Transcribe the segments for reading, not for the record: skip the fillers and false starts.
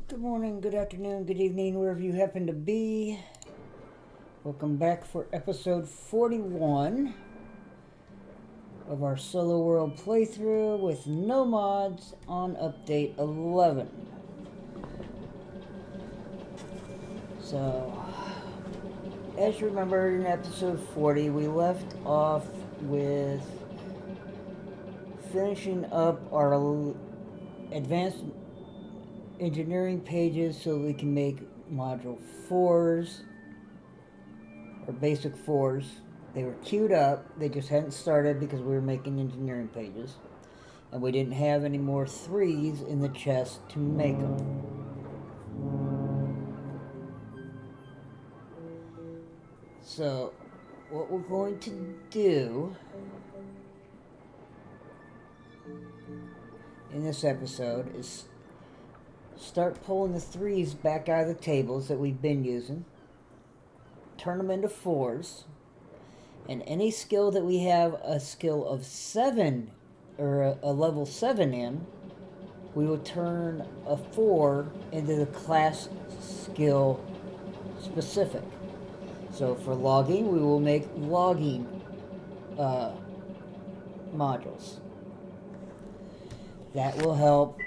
Good morning, good afternoon, good evening, wherever you happen to be. Welcome back for episode 41 of our Solo World playthrough with no mods on update 11. So, as you remember in episode 40, we left off with finishing up our advanced engineering pages so we can make module 4s or basic 4s. They were queued up, they just hadn't started because we were making engineering pages, and we didn't have any more 3s in the chest to make them. So what we're going to do in this episode is start pulling the 3s back out of the tables that we've been using, turn them into 4s, and any skill that we have a skill of 7 or a level 7 in, we will turn a 4 into the class skill specific. So for logging, we will make logging modules. That will help,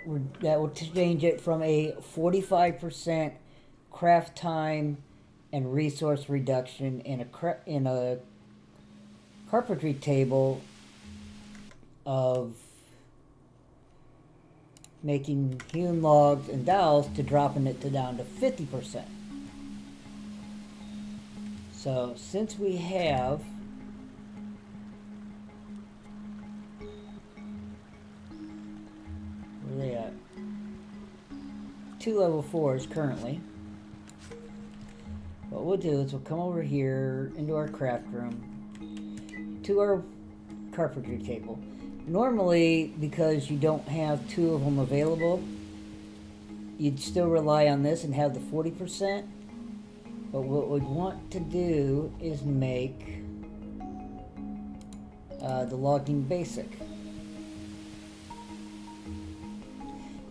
that will change it from a 45% craft time and resource reduction in a carpentry table of making hewn logs and dowels to dropping it down to 50%. So since we have where are they at? 2 level 4s currently. What we'll do is we'll come over here into our craft room to our carpentry table. Normally, because you don't have 2 of them available, you'd still rely on this and have the 40%. But what we'd want to do is make the logging basic.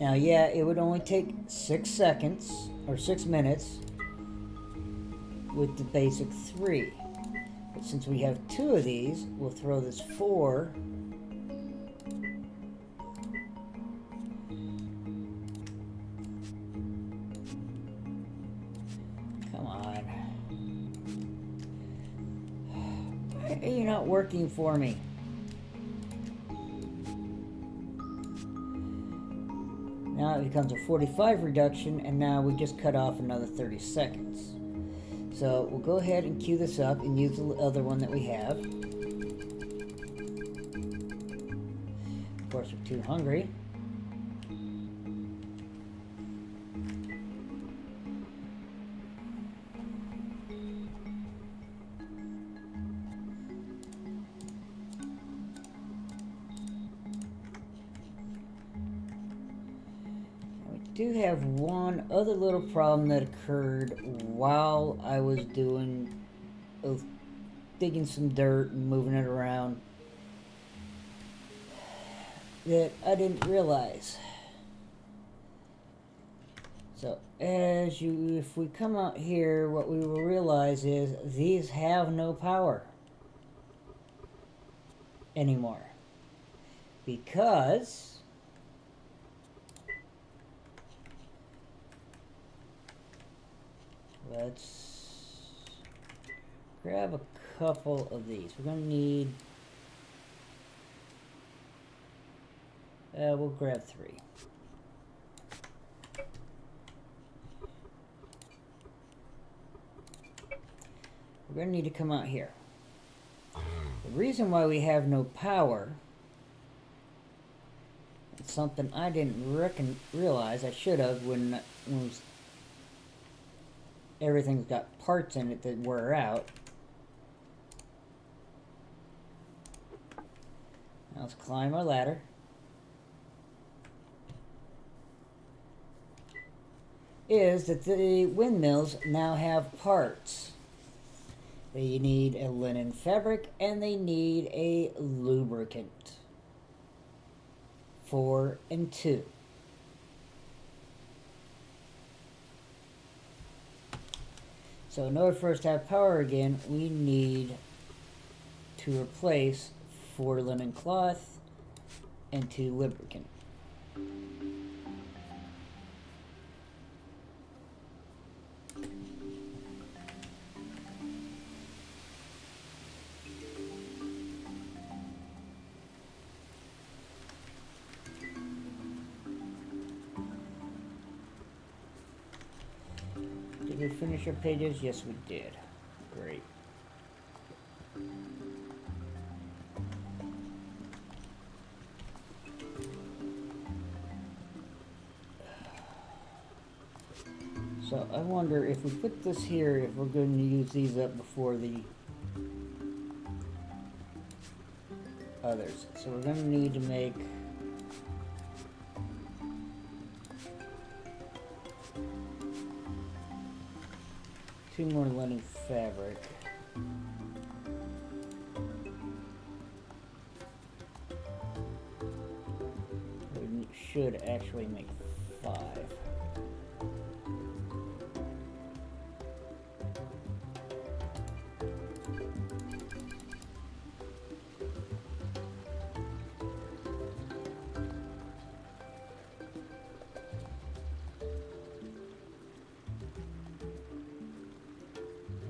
Now, yeah, it would only take 6 seconds or 6 minutes with the basic 3. But since we have 2 of these, we'll throw this 4 come on. Why are you not working for me? Now it becomes a 45 reduction, and now we just cut off another 30 seconds. So we'll go ahead and queue this up and use the other one that we have. Of course, we're too hungry. I do have one other little problem that occurred while I was digging some dirt and moving it around that I didn't realize. So if we come out here, what we will realize is these have no power anymore, because let's grab a couple of these. We're going to need, we'll grab 3. We're going to need to come out here. The reason why we have no power, it's something I didn't realize. I should have when everything's got parts in it that wear out. Now let's climb our ladder. Is that the windmills now have parts. They need a linen fabric and they need a lubricant. 4 and 2. So in order for us to have power again, we need to replace 4 linen cloth and 2 lubricant. Did we finish our pages? Yes, we did. Great. So I wonder if we put this here, if we're going to use these up before the others. So we're going to need to make two more linen fabric. We should actually make 5.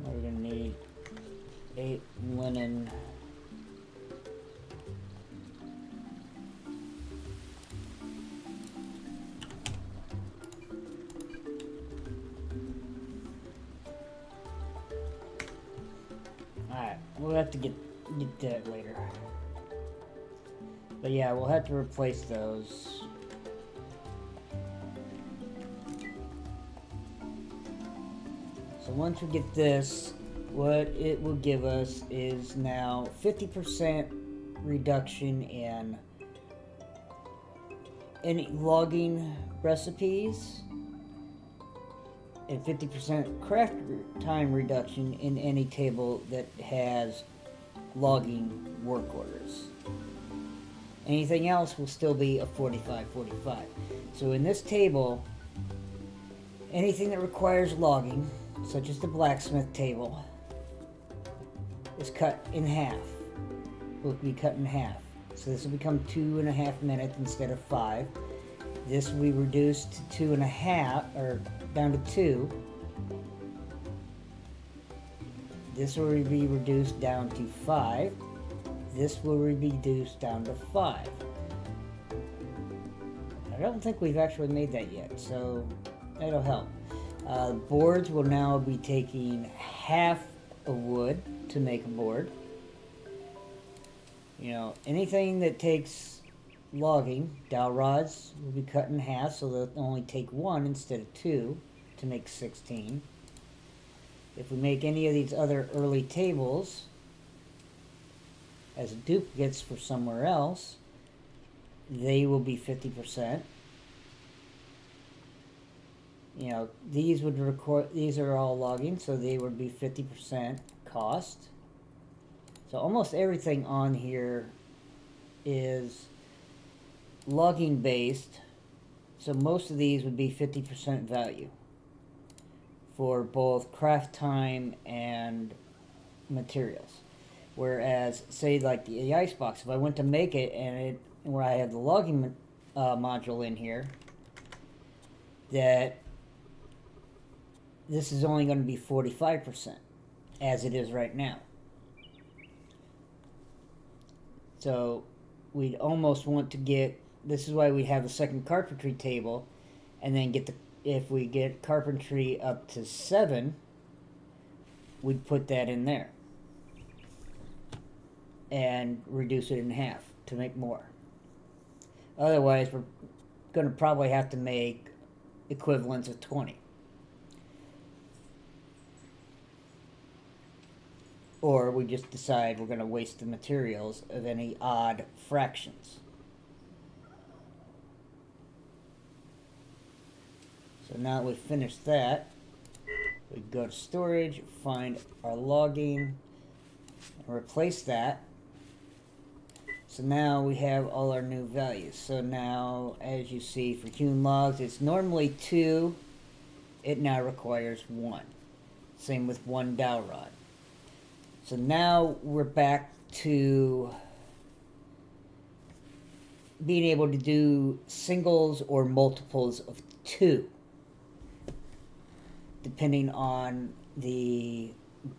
We're going to need 8 linen. Alright, we'll have to get that later. But yeah, we'll have to replace those. So once we get this, what it will give us is now 50% reduction in any logging recipes and 50% craft time reduction in any table that has logging work orders. Anything else will still be a 45-45. So in this table, anything that requires logging, such as the blacksmith table, is cut in half. Will be cut in half. So this will become 2.5 minutes instead of 5. This will be reduced to 2.5, or down to 2. This will be reduced down to 5. This will be reduced down to 5. I don't think we've actually made that yet, so that'll help. Boards will now be taking half of wood to make a board. You know, anything that takes logging, dowel rods will be cut in half, so they'll only take 1 instead of 2 to make 16. If we make any of these other early tables as duplicates for somewhere else, they will be 50%. You know, these would record, these are all logging, so they would be 50% cost. So almost everything on here is logging based, so most of these would be 50% value for both craft time and materials. Whereas, say like the icebox, if I went to make it and where I have the logging module in here, that this is only going to be 45% as it is right now. So we'd almost want to get, this is why we have the second carpentry table, and then get the, if we get carpentry up to 7, we'd put that in there and reduce it in half to make more. Otherwise, we're going to probably have to make equivalents of 20. Or we just decide we're going to waste the materials of any odd fractions. So now that we've finished that, we go to storage, find our logging, and replace that. So now we have all our new values. So now, as you see, for hewn logs, it's normally 2. It now requires 1. Same with one dowel rod. So now we're back to being able to do singles or multiples of 2, depending on the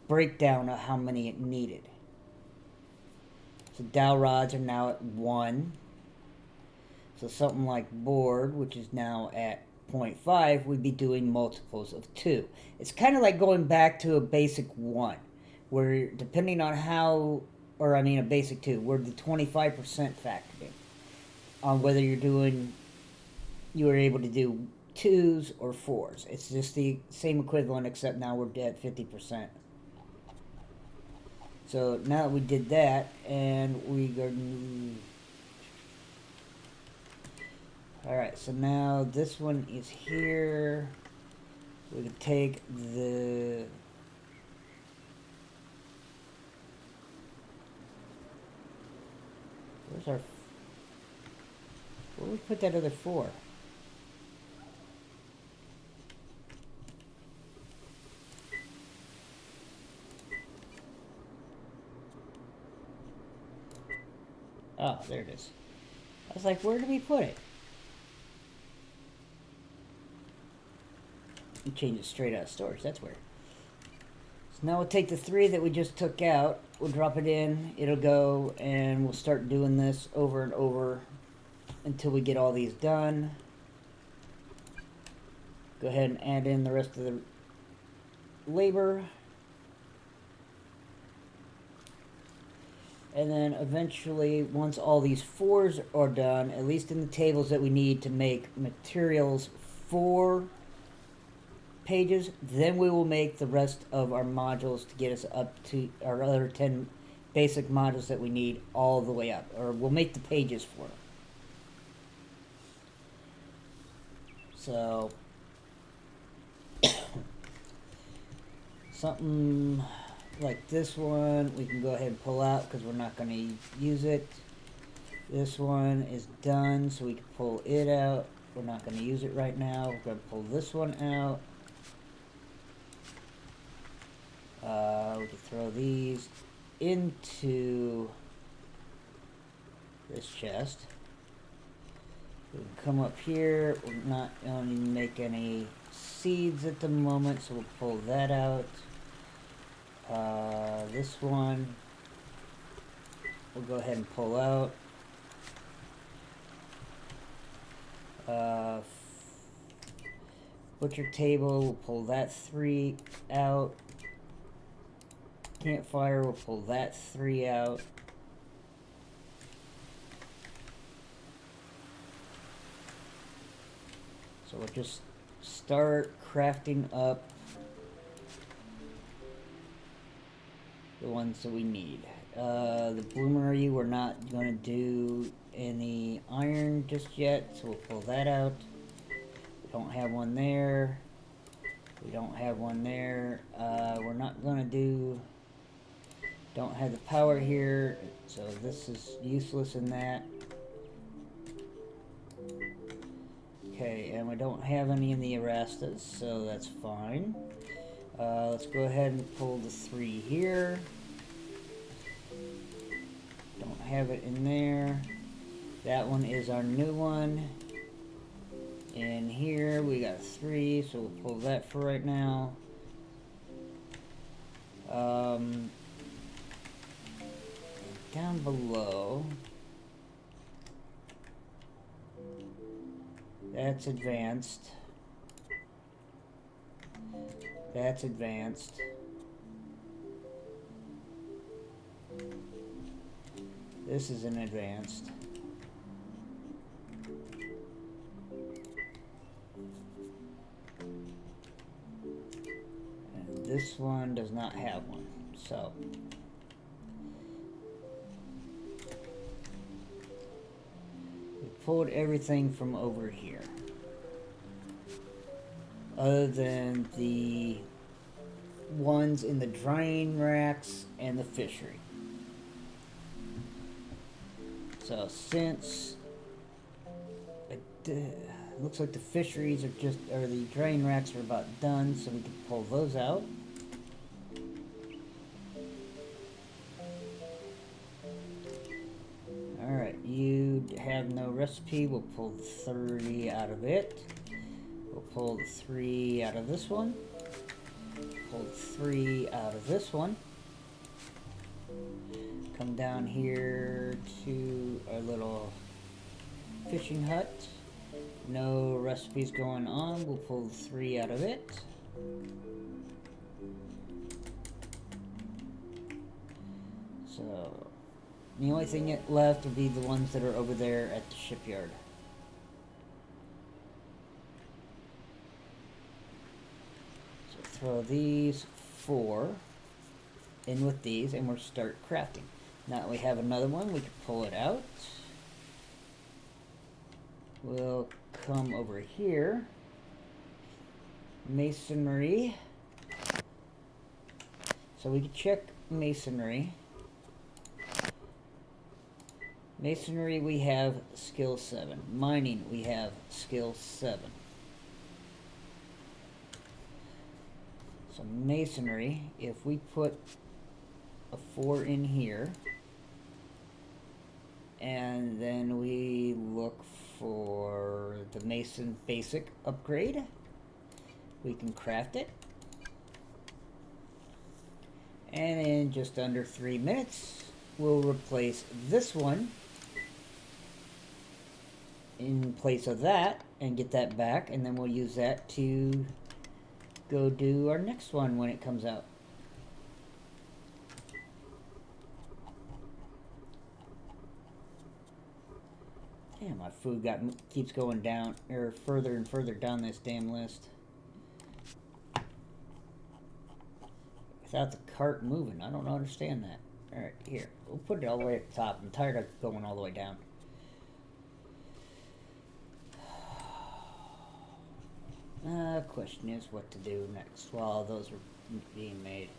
breakdown of how many it needed. So dowel rods are now at 1. So something like board, which is now at 0.5, we'd be doing multiples of 2. It's kind of like going back to a basic 1, where depending on how, or I mean a basic 2, where the 25% factored in. On whether you were able to do 2s or 4s. It's just the same equivalent, except now we're at 50%. So now that we did that, and we go... Alright, so now this one is here. We can take the... Where's our... Where did we put that other 4? Oh, there it is. I was like, where did we put it? You change it straight out of storage. That's weird. So now we'll take the 3 that we just took out. We'll drop it in. It'll go, and we'll start doing this over and over until we get all these done. Go ahead and add in the rest of the labor. And then eventually, once all these 4s are done, at least in the tables that we need to make materials for pages, then we will make the rest of our modules to get us up to our other 10 basic modules that we need all the way up. Or we'll make the pages for them. So, something like this one, we can go ahead and pull out because we're not going to use it. This one is done, so we can pull it out. We're not going to use it right now. We're going to pull this one out. We can throw these into this chest. We can come up here. We're not going to make any seeds at the moment, so we'll pull that out. This one we'll go ahead and pull out. Butcher table, we'll pull that 3 out. Campfire, we'll pull that 3 out. So we'll just start crafting up the ones that we need. The bloomery, we're not going to do any iron just yet, so we'll pull that out. We don't have one there. We don't have one there. We're not going to do... Don't have the power here, so this is useless in that. Okay, and we don't have any in the Erastas, so that's fine. Let's go ahead and pull the 3 here. Don't have it in there. That one is our new one. In here we got 3, so we'll pull that for right now. Down below, that's advanced. That's advanced. This is an advanced. And this one does not have one, so. We pulled everything from over here. Other than the ones in the drying racks and the fishery. So since it looks like the fisheries are the drying racks are about done, so we can pull those out. you have no recipe, we'll pull 30 out of it. We'll pull the 3 out of this one. Pull 3 out of this one. Come down here to our little fishing hut. No recipes going on. We'll pull 3 out of it. So the only thing left will be the ones that are over there at the shipyard. So throw these 4 in with these and we'll start crafting. Now we have another one, we can pull it out. We'll come over here. Masonry. So we can check masonry. Masonry we have skill 7. Mining we have skill 7. So masonry, if we put a 4 in here, and then we look for the mason basic upgrade, we can craft it. And in just under 3 minutes, we'll replace this one in place of that and get that back, and then we'll use that to go do our next one when it comes out. Damn, my food keeps going down, or further and further down this damn list. Without the cart moving, I don't understand that. Alright, here, we'll put it all the way at the top. I'm tired of going all the way down. Question is what to do next while those are being made.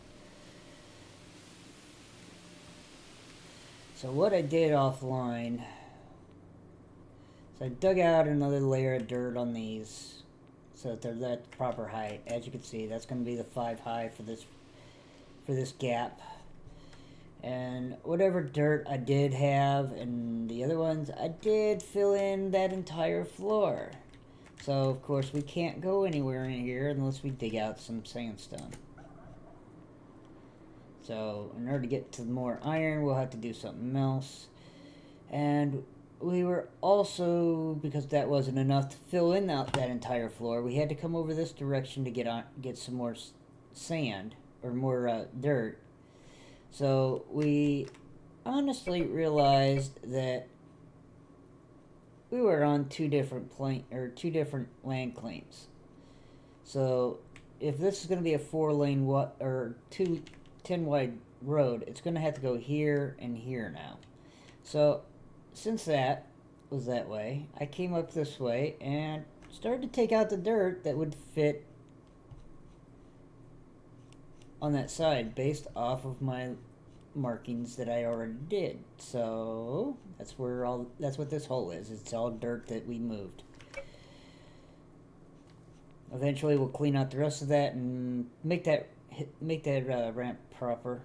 So what I did offline, so I dug out another layer of dirt on these so that they're that proper height. As you can see, that's going to be the 5 high for this gap. And whatever dirt I did have and the other ones, I did fill in that entire floor. So, of course, we can't go anywhere in here unless we dig out some sandstone. So, in order to get to more iron, we'll have to do something else. And we were also, because that wasn't enough to fill in that entire floor, we had to come over this direction to get some more sand, or more dirt. So, we honestly realized that we were on two different land claims. So if this is going to be a 4-lane or 10 wide road, it's going to have to go here and here now. So since that was that way, I came up this way and started to take out the dirt that would fit on that side based off of my markings that I already did. So that's what this hole is. It's all dirt that we moved. Eventually we'll clean out the rest of that and make that ramp proper.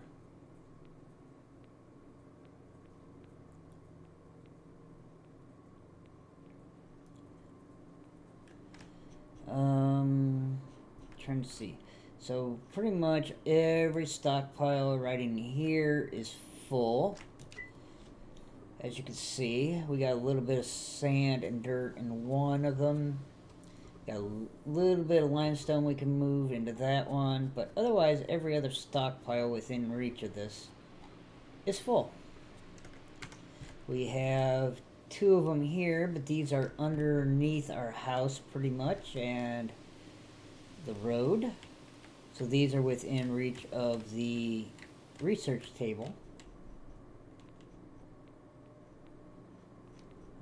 Trying to see. So pretty much every stockpile right in here is full. As you can see, we got a little bit of sand and dirt in one of them. Got a little bit of limestone we can move into that one, but otherwise every other stockpile within reach of this is full. We have 2 of them here, but these are underneath our house pretty much and the road. So these are within reach of the research table.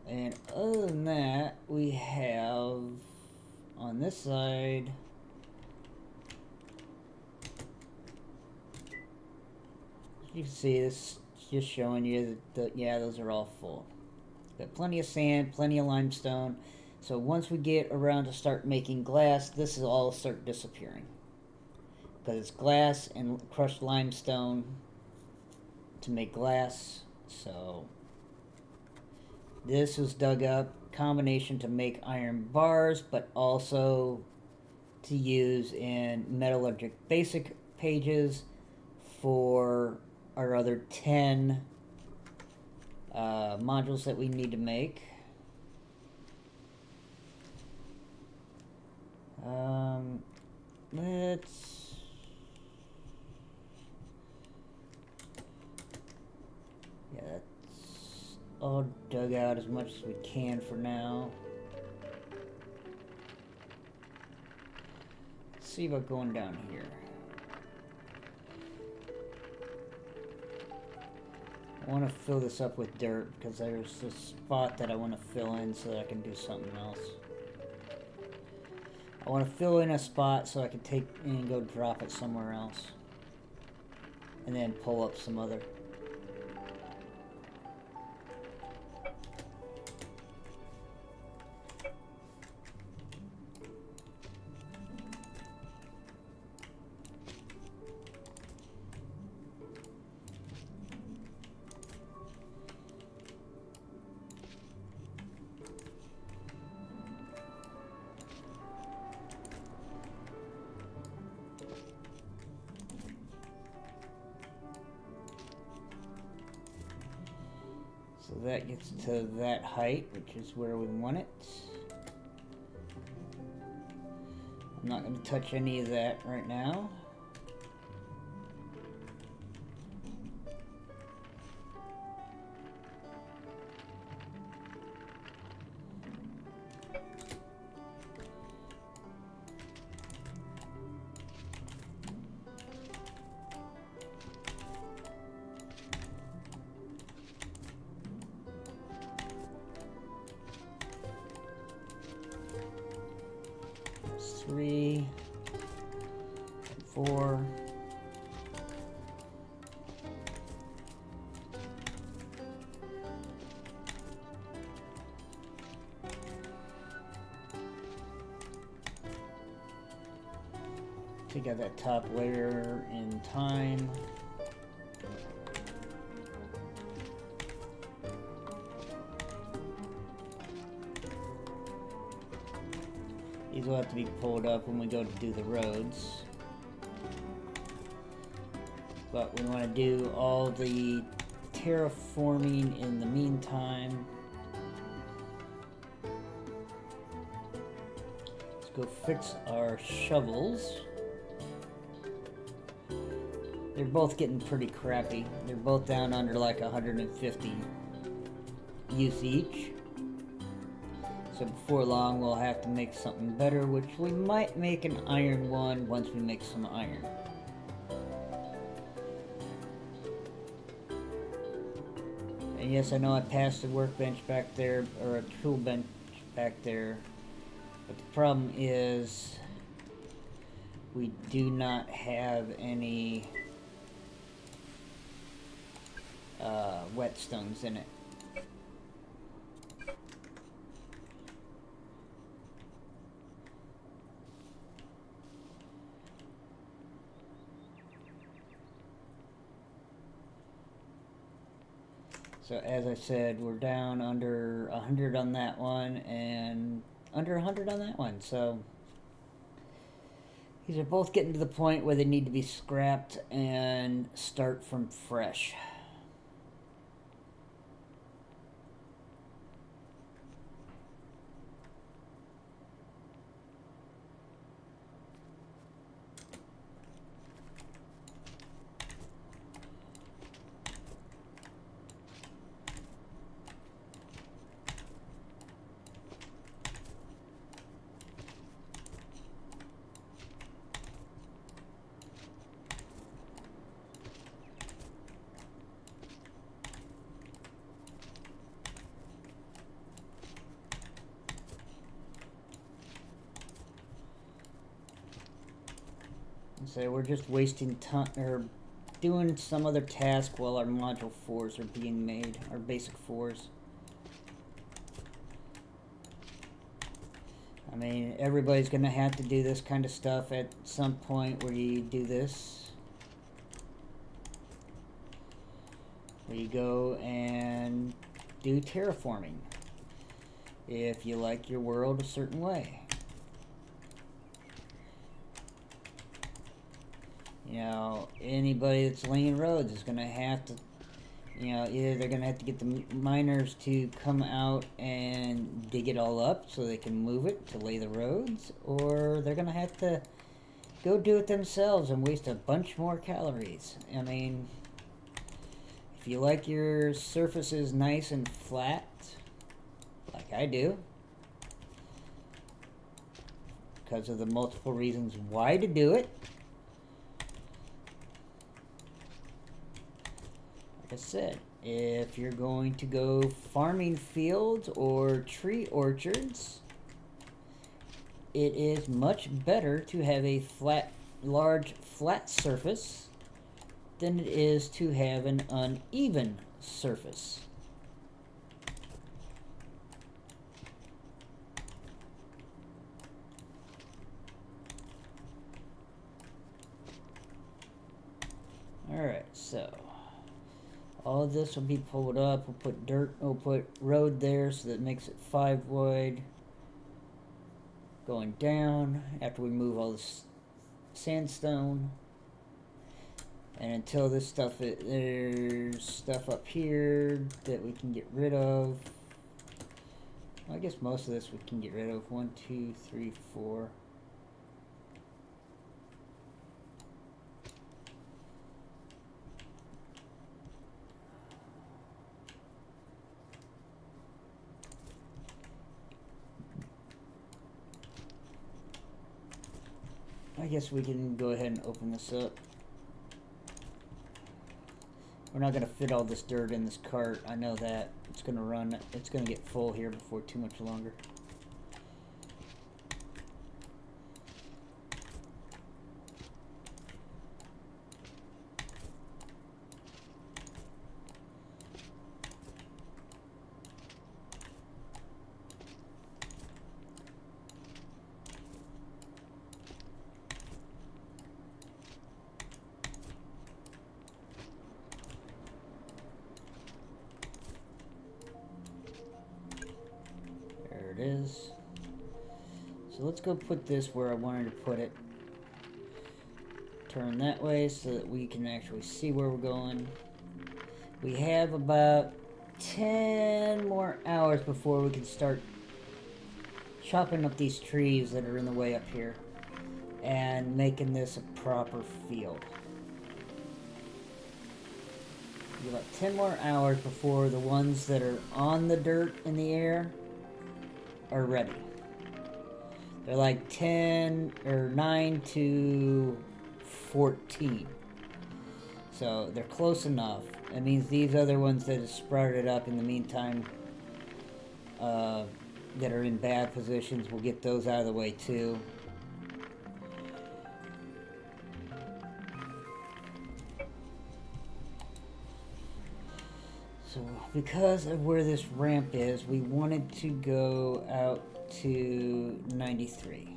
And other than that, we have on this side you can see this just showing you that yeah, those are all full. Got plenty of sand, plenty of limestone. So once we get around to start making glass, this will all start disappearing. Because it's glass and crushed limestone to make glass. So This was dug up, combination to make iron bars, but also to use in metallurgic basic pages for our other 10 modules that we need to make. Let's that's all dug out as much as we can for now. Let's see about going down here. I want to fill this up with dirt because there's a spot that I want to fill in so that I can do something else. I want to fill in a spot so I can take and go drop it somewhere else. And then pull up some other. So that gets to that height, which is where we want it. I'm not going to touch any of that right now. There's 3, 4. Take out that top layer in time. These will have to be pulled up when we go to do the roads. But we want to do all the terraforming in the meantime. Let's go fix our shovels. They're both getting pretty crappy. They're both down under like 150 use each. So before long we'll have to make something better, which we might make an iron one once we make some iron. And yes, I know I passed a workbench back there, or a tool bench back there, but the problem is we do not have any whetstones in it. So as I said, we're down under 100 on that one and under 100 on that one. So these are both getting to the point where they need to be scrapped and start from fresh. So we're just wasting time, or doing some other task while our module 4s are being made, our basic 4s. I mean, everybody's gonna have to do this kind of stuff at some point where you do this. Where you go and do terraforming. if you like your world a certain way. You know, anybody that's laying roads is going to have to, you know, either they're going to have to get the miners to come out and dig it all up so they can move it to lay the roads, or they're going to have to go do it themselves and waste a bunch more calories. I mean, if you like your surfaces nice and flat, like I do, because of the multiple reasons why to do it, like I said, if you're going to go farming fields or tree orchards, it is much better to have a large flat surface than it is to have an uneven surface. Alright, so all of this will be pulled up. We'll put road there so that it makes it 5 wide. Going down after we move all this sandstone. And until this stuff, there's stuff up here that we can get rid of. Well, I guess most of this we can get rid of. 1, 2, 3, 4. I guess we can go ahead and open this up. We're not going to fit all this dirt in this cart. I know that. It's going to run. It's going to get full here before too much longer. It is. So let's go put this where I wanted to put it. Turn that way so that we can actually see where we're going. We have about 10 more hours before we can start chopping up these trees that are in the way up here and making this a proper field. We have about 10 more hours before the ones that are on the dirt in the air are ready. They're like 10 or 9 to 14. So they're close enough. That means these other ones that have sprouted up in the meantime that are in bad positions, we'll get those out of the way too. So because of where this ramp is, we wanted to go out to 93.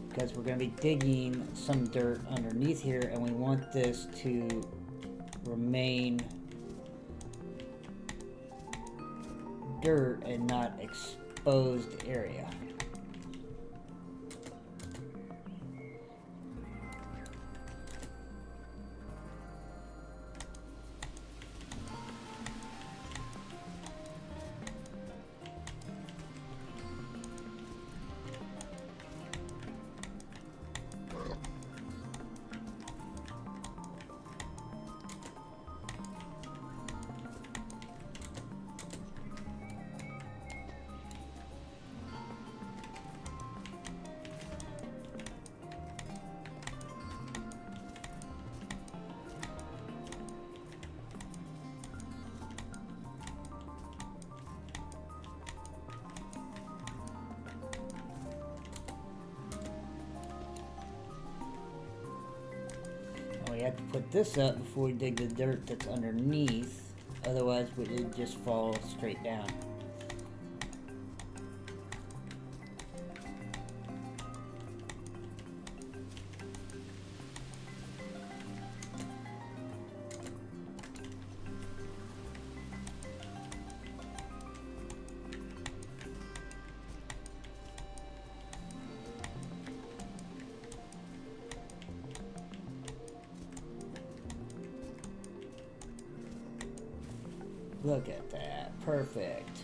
Because we're going to be digging some dirt underneath here, and we want this to remain dirt and not exposed area. We have to put this up before we dig the dirt that's underneath, otherwise it would just fall straight down. Look at that. Perfect.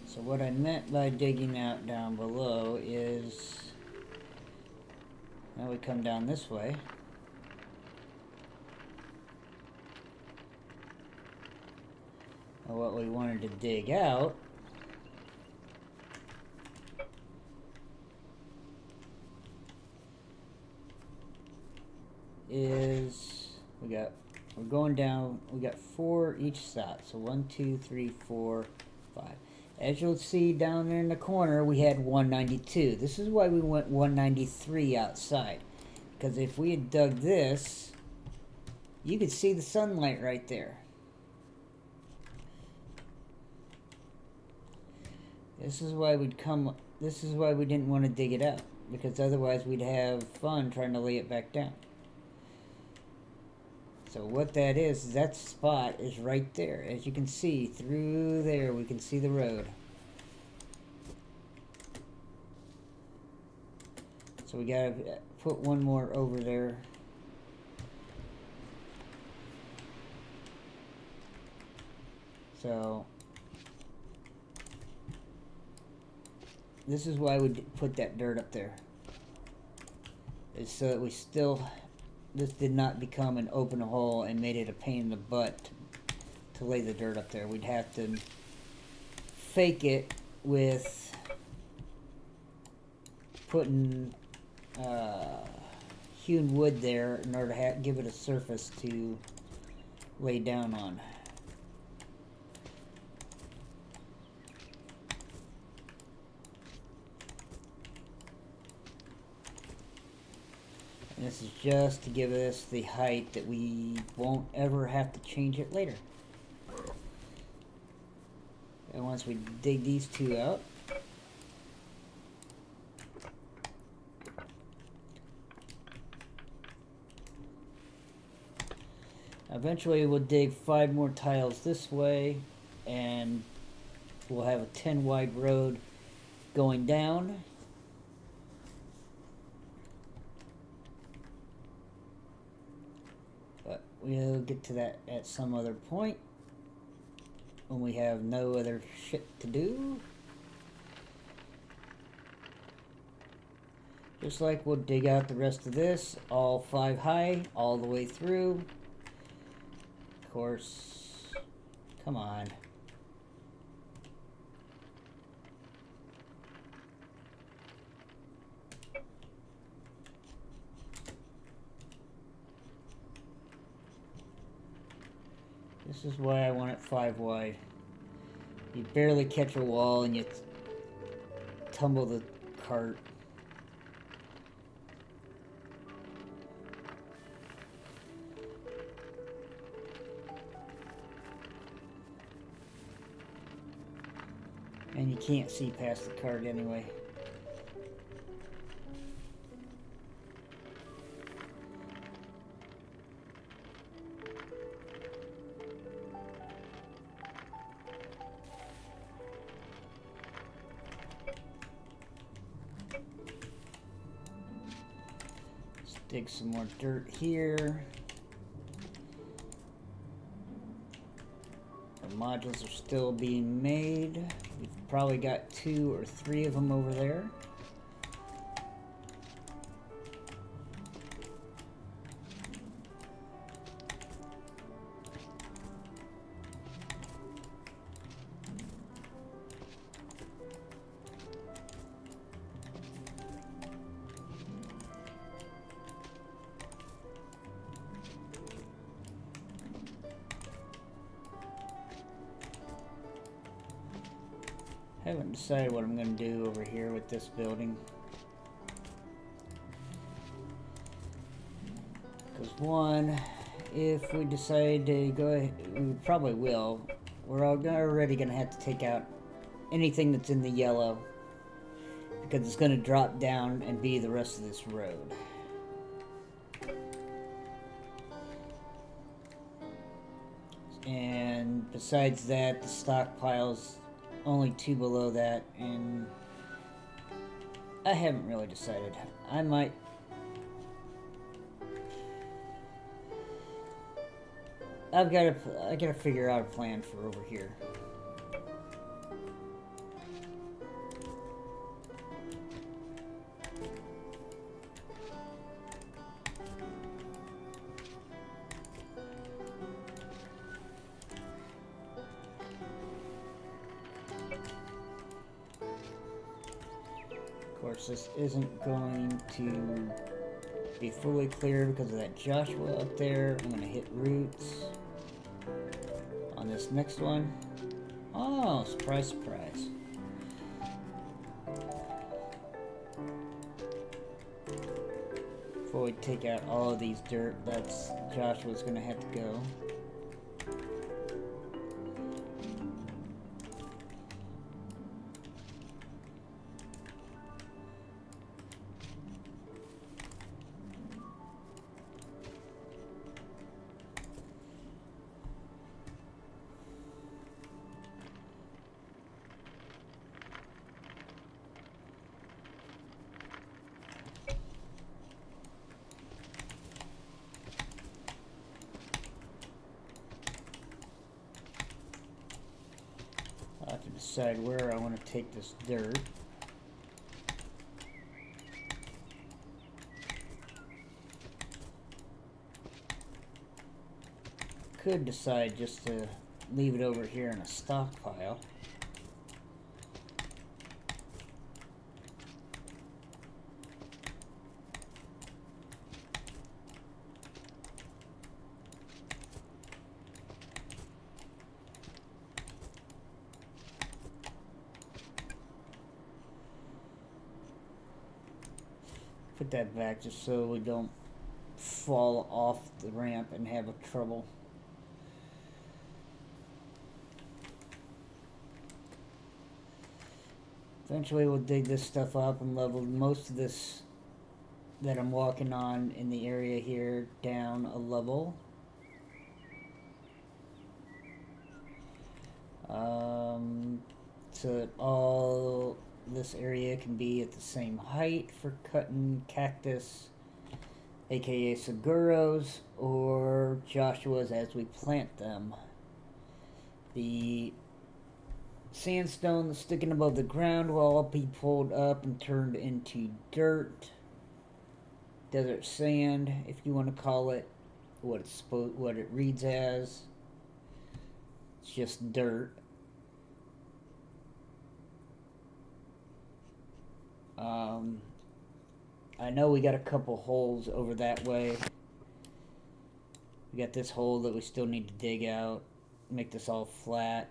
So what I meant by digging out down below is, now we come down this way. And what we wanted to dig out is, we're going down, we got 4 each side. So 1, 2, 3, 4, 5. As you'll see down there in the corner, we had 192. This is why we went 193 outside. Because if we had dug this, you could see the sunlight right there. This is why we didn't want to dig it out. Because otherwise we'd have fun trying to lay it back down. So what that is, that spot is right there. As you can see, through there we can see the road. So we gotta put one more over there. So this is why we put that dirt up there. It's so that we still, this did not become an open hole and made it a pain in the butt to lay the dirt up there. We'd have to fake it with putting hewn wood there in order to give it a surface to lay down on. And this is just to give us the height that we won't ever have to change it later. And once we dig these two out, eventually we'll dig 5 more tiles this way, and we'll have a 10 wide road going down. But we'll get to that at some other point when we have no other shit to do. Just like we'll dig out the rest of this, all 5 high, all the way through. Of course, come on. This is why I want it 5 wide. You barely catch a wall and you tumble the cart. And you can't see past the cart anyway. Let's dig some more dirt here. The modules are still being made. We've probably got 2 or 3 of them over there. Haven't decided what I'm going to do over here with this building. Because one, if we decide to go ahead, we probably will. We're already going to have to take out anything that's in the yellow. Because it's going to drop down and be the rest of this road. And besides that, the stockpiles only 2 below that, and I haven't really decided. I might I gotta figure out a plan for over here. Of course, this isn't going to be fully clear because of that Joshua up there. I'm gonna hit roots on this next one. Oh, surprise, surprise. Before we take out all of these dirt, that's Joshua's gonna have to go. I have to decide where I want to take this dirt. Could decide just to leave it over here in a stockpile. Put that back just so we don't fall off the ramp and have a trouble. Eventually we'll dig this stuff up and level most of this that I'm walking on in the area here down a level. So that all this area can be at the same height for cutting cactus, aka seguros, or Joshuas as we plant them. The sandstone that's sticking above the ground will all be pulled up and turned into dirt, desert sand, if you want to call it what it reads as. It's just dirt. I know we got a couple holes over that way. We got this hole that we still need to dig out, make this all flat.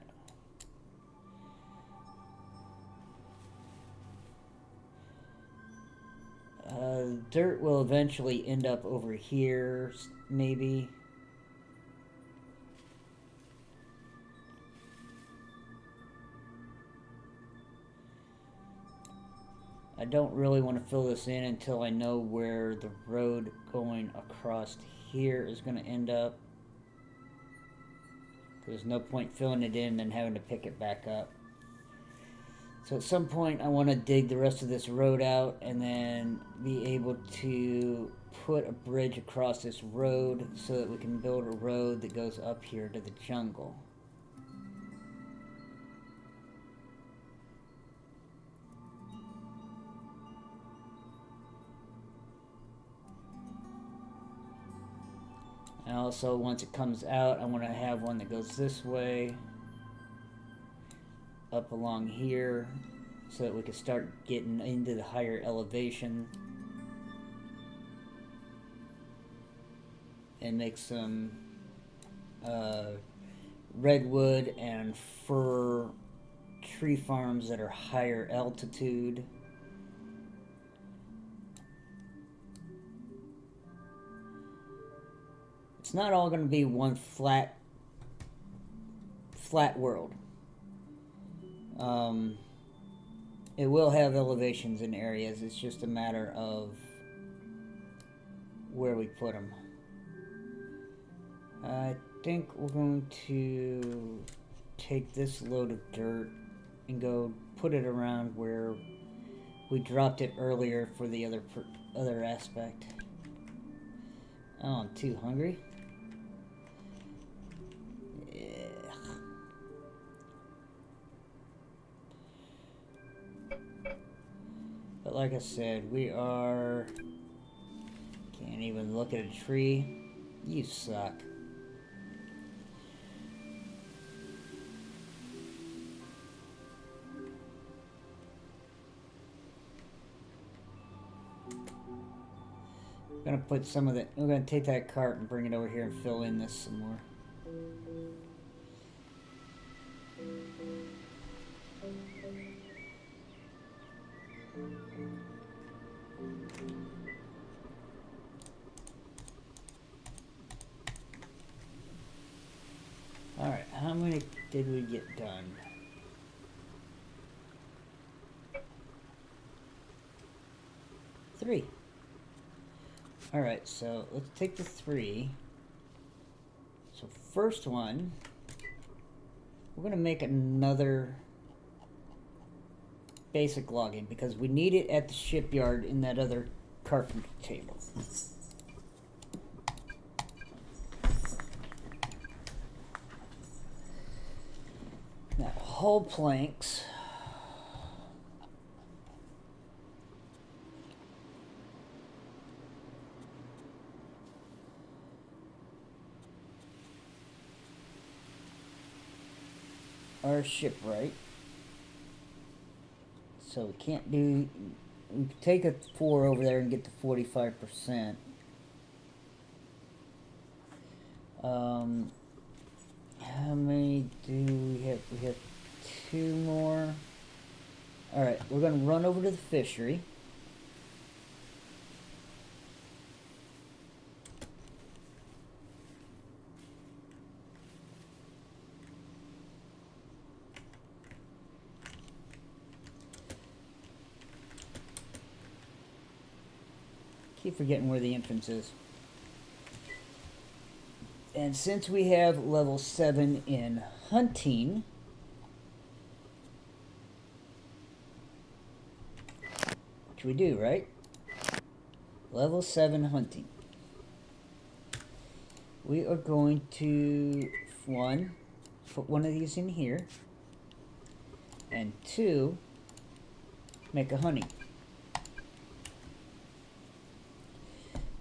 Dirt will eventually end up over here, maybe. I don't really want to fill this in until I know where the road going across here is going to end up. There's no point filling it in and having to pick it back up. So at some point I want to dig the rest of this road out and then be able to put a bridge across this road so that we can build a road that goes up here to the jungle. And also, once it comes out, I want to have one that goes this way, up along here, so that we can start getting into the higher elevation and make some redwood and fir tree farms that are higher altitude. It's not all going to be one flat world. It will have elevations in areas. It's just a matter of where we put them. I think we're going to take this load of dirt and go put it around where we dropped it earlier for the other aspect. Oh, I'm too hungry. But like I said, we are... Can't even look at a tree. You suck. I'm gonna put some of the... I'm gonna take that cart and bring it over here and fill in this some more. Alright, how many did we get done? 3. Alright, so let's take the 3. So first one, we're going to make another basic logging because we need it at the shipyard in that other carpenter table. Now, hull planks. Our shipwright. So we can't do... We can take a 4 over there and get to 45%. How many do we have? We have 2 more. Alright, we're going to run over to the fishery. Keep forgetting where the entrance is. And since we have level 7 in hunting, which we do, right? Level 7 hunting. We are going to, 1, put one of these in here, and 2, make a honey.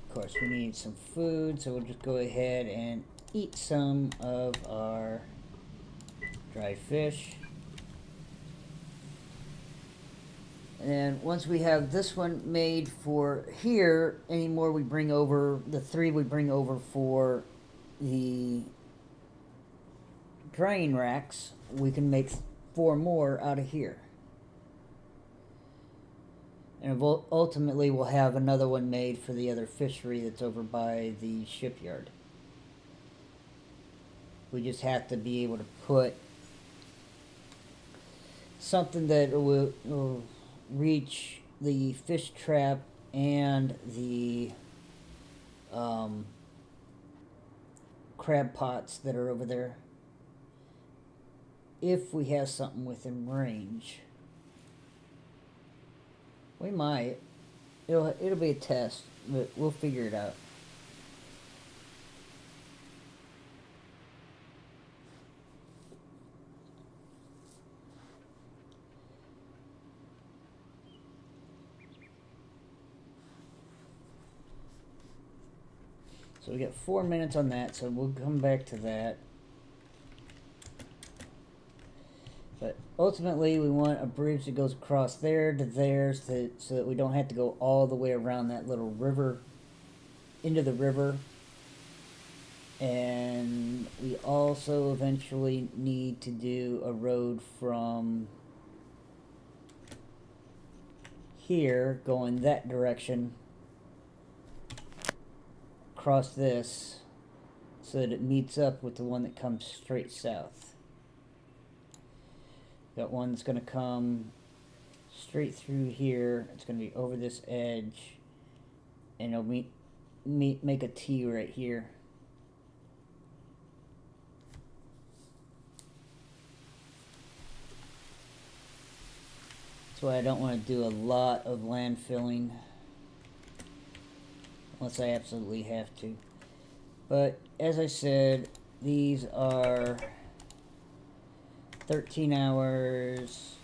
Of course, we need some food, so we'll just go ahead and eat some of our dried fish. And once we have this one made for here, any more we bring over, the 3 we bring over for the drying racks, we can make 4 more out of here. And ultimately we'll have another one made for the other fishery that's over by the shipyard. We just have to be able to put something that will reach the fish trap and the crab pots that are over there. If we have something within range. We might. It'll be a test, but we'll figure it out. So we got 4 minutes on that, so we'll come back to that. But ultimately, we want a bridge that goes across there to there so that we don't have to go all the way around that little river, into the river. And we also eventually need to do a road from here, going that direction, across this, so that it meets up with the one that comes straight south. Got one that's going to come straight through here. It's going to be over this edge, and it'll make a T right here. That's why I don't want to do a lot of land filling unless I absolutely have to. But as I said, these are 13 hours,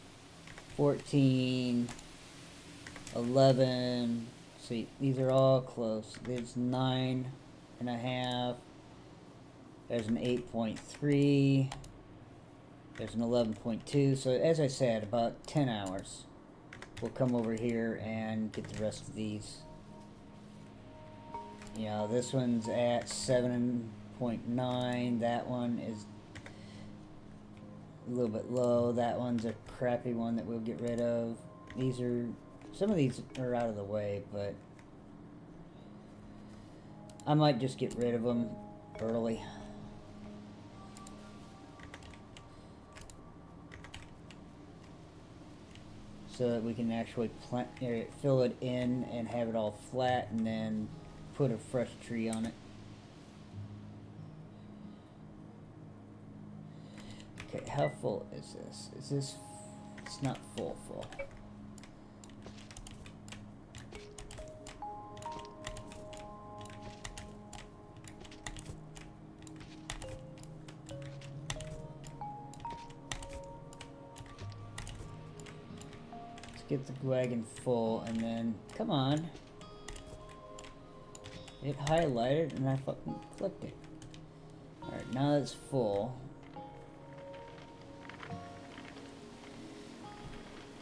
14, 11. See, these are all close. There's 9.5. There's an 8.3. There's an 11.2. So as I said, about 10 hours. We'll come over here and get the rest of these. You know, this one's at 7.9. That one is a little bit low. That one's a crappy one that we'll get rid of. These are, some of these are out of the way, but I might just get rid of them early. So that we can actually plant, fill it in and have it all flat, and then put a fresh tree on it. Okay, how full is this? Is this... It's not full. Get the wagon full, and then, come on. It highlighted and I fucking clicked it. Alright, now it's full.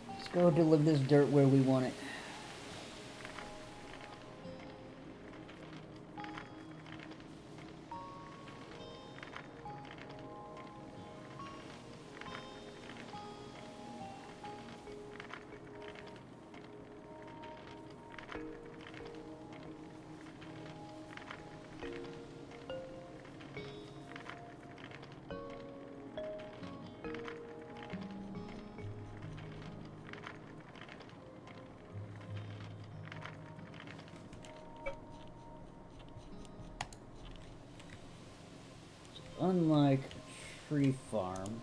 Let's go deliver this dirt where we want it. Unlike a tree farm,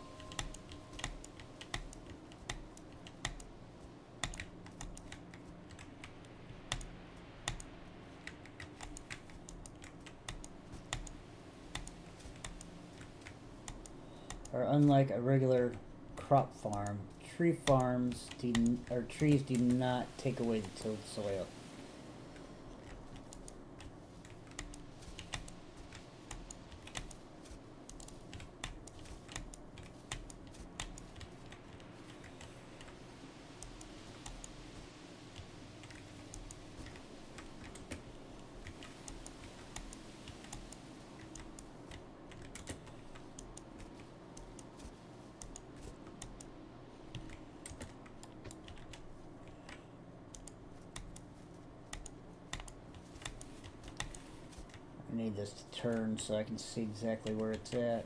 or unlike a regular crop farm, tree farms or trees do not take away the tilled soil. I need this to turn so I can see exactly where it's at.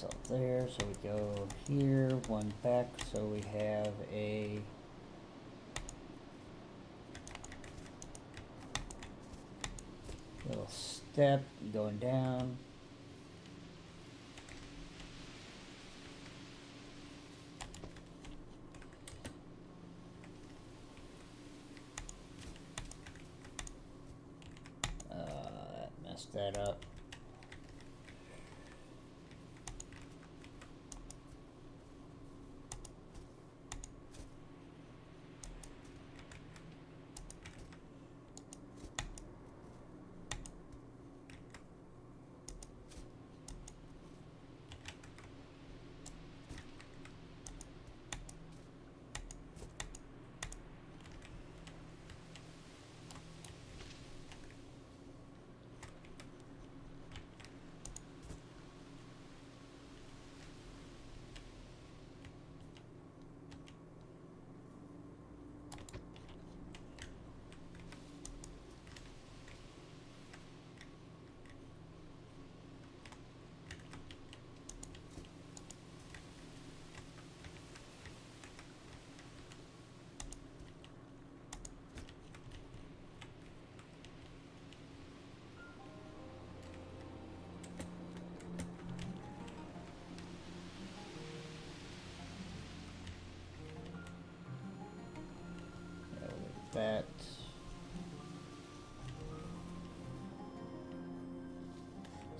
That's all there, so we go here, one back, so we have a little step going down. That messed that up.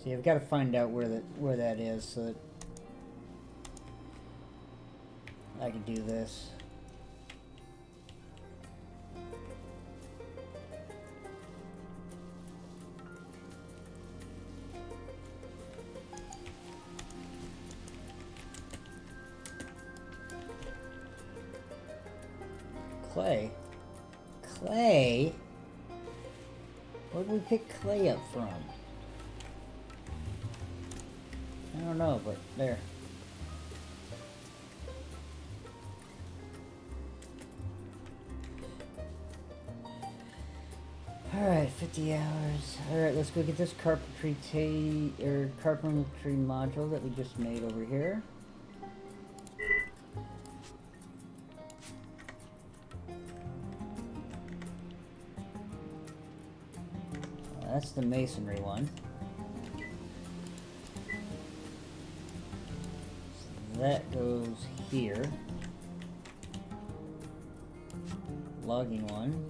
See, I've got to find out where that is so that I can do this. Clay? Clay? Where did we pick clay up from? I don't know, but there. Alright, 50 hours. Alright, let's go get this carpentry module that we just made over here. That's the masonry one. So that goes here. Logging one.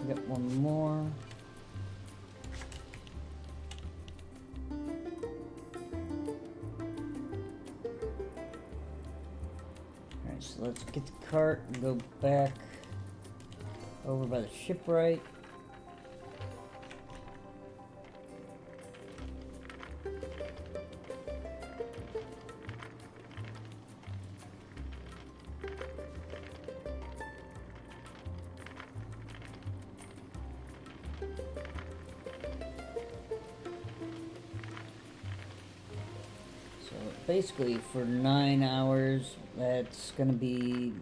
Got one more. Alright, so let's get the cart and go back over by the shipwright. Basically, for 9 hours, that's going to be,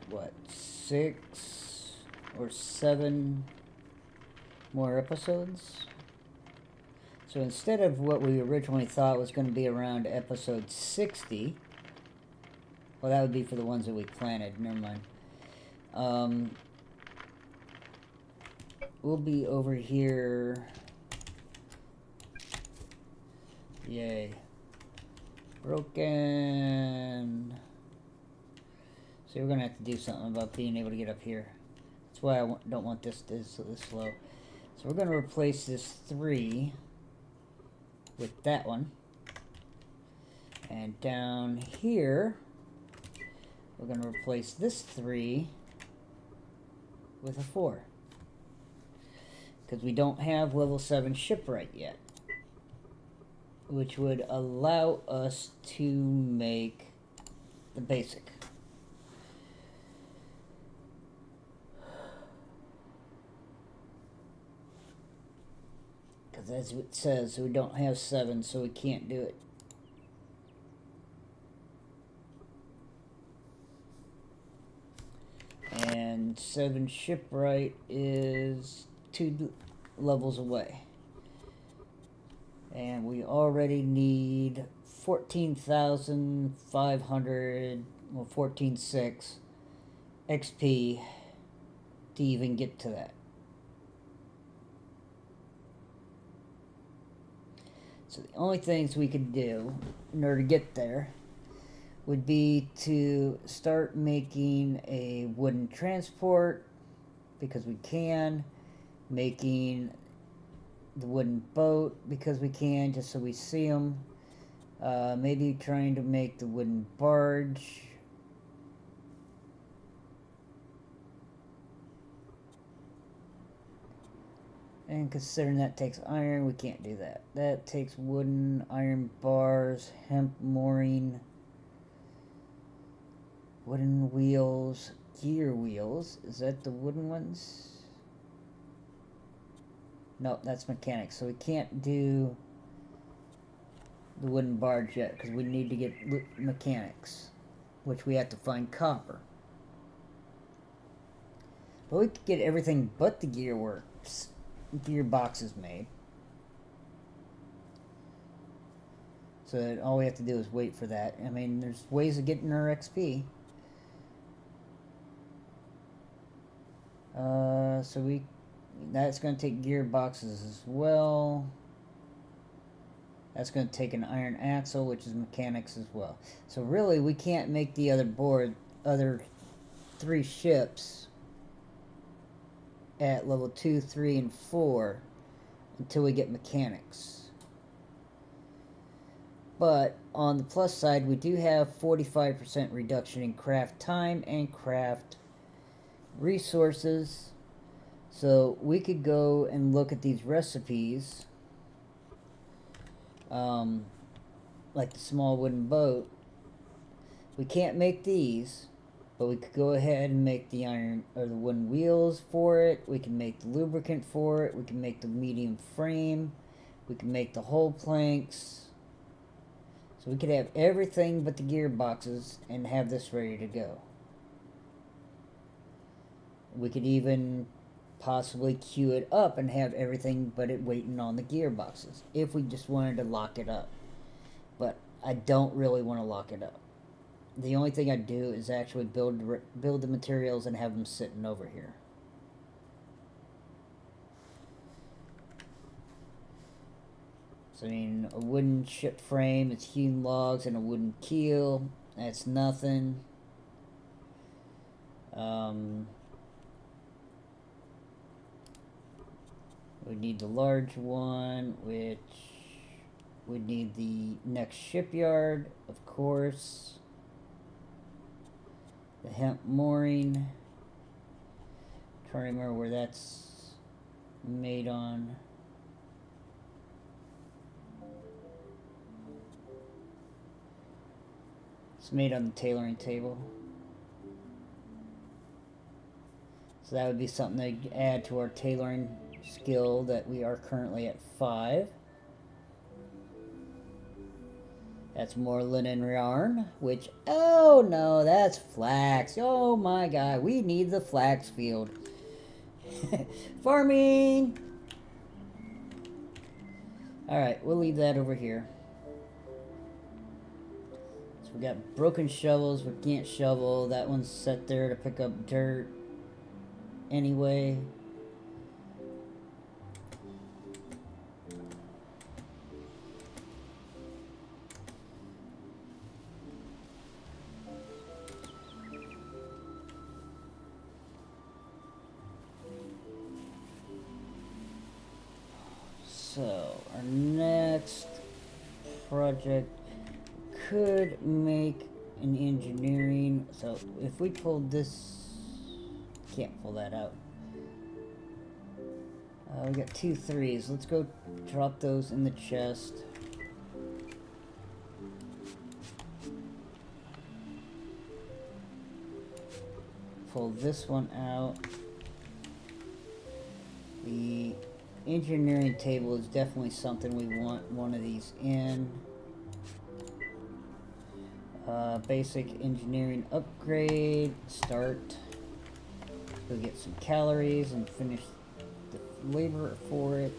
what, 6 or 7 more episodes? So instead of what we originally thought was going to be around episode 60, well, that would be for the ones that we planted, never mind. We'll be over here, yay. Broken. So we're gonna have to do something about being able to get up here. That's why I don't want this slow. So we're gonna replace this 3 with that one. And down here, we're gonna replace this 3 with a 4. Because we don't have level 7 shipwright yet, which would allow us to make the basic. Because as it says, we don't have 7, so we can't do it. And 7 shipwright is 2 levels away. And we already need 14,500, well, 14,600 XP to even get to that. So the only things we could do in order to get there would be to start making a wooden transport, because we can, making the wooden boat because we can, just so we see them. Maybe trying to make the wooden barge. And considering that takes iron, we can't do that. That takes wooden, iron bars, hemp mooring, wooden wheels, gear wheels. Is that the wooden ones? No, that's mechanics. So we can't do the wooden barge yet because we need to get mechanics, which we have to find copper. But we could get everything but the gearboxes made. So that all we have to do is wait for that. I mean, there's ways of getting our XP. So that's going to take gearboxes as well. That's going to take an iron axle, which is mechanics as well. So really, we can't make the other 3 ships at level 2, 3, and 4 until we get mechanics. But on the plus side, we do have 45% reduction in craft time and craft resources. So we could go and look at these recipes, like the small wooden boat. We can't make these, but we could go ahead and make the iron or the wooden wheels for it. We can make the lubricant for it. We can make the medium frame. We can make the hull planks. So we could have everything but the gearboxes and have this ready to go. We could even possibly queue it up and have everything but it waiting on the gearboxes if we just wanted to lock it up. But I don't really want to lock it up. The only thing I do is actually build the materials and have them sitting over here. So I mean, a wooden ship frame, it's hewn logs and a wooden keel. That's nothing. We need the large one, which we need the next shipyard, of course. The hemp mooring. Trying to remember where that's made on. It's made on the tailoring table. So that would be something to add to our tailoring skill that we are currently at 5. That's more linen yarn, which, oh no, that's flax. Oh my god, we need the flax field. Farming! Alright, we'll leave that over here. So we got broken shovels, we can't shovel. That one's set there to pick up dirt anyway. So, our next project could make an engineering. So, if we pulled this, can't pull that out. We got 2 3s. Let's go drop those in the chest. Pull this one out. The engineering table is definitely something we want one of these in. Basic engineering upgrade. Start. Go get some calories and finish the labor for it.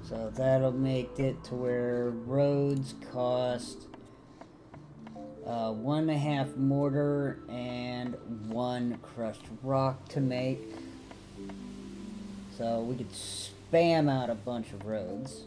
So that'll make it to where roads cost 1.5 mortar and 1 crushed rock to make. So we could spam out a bunch of roads.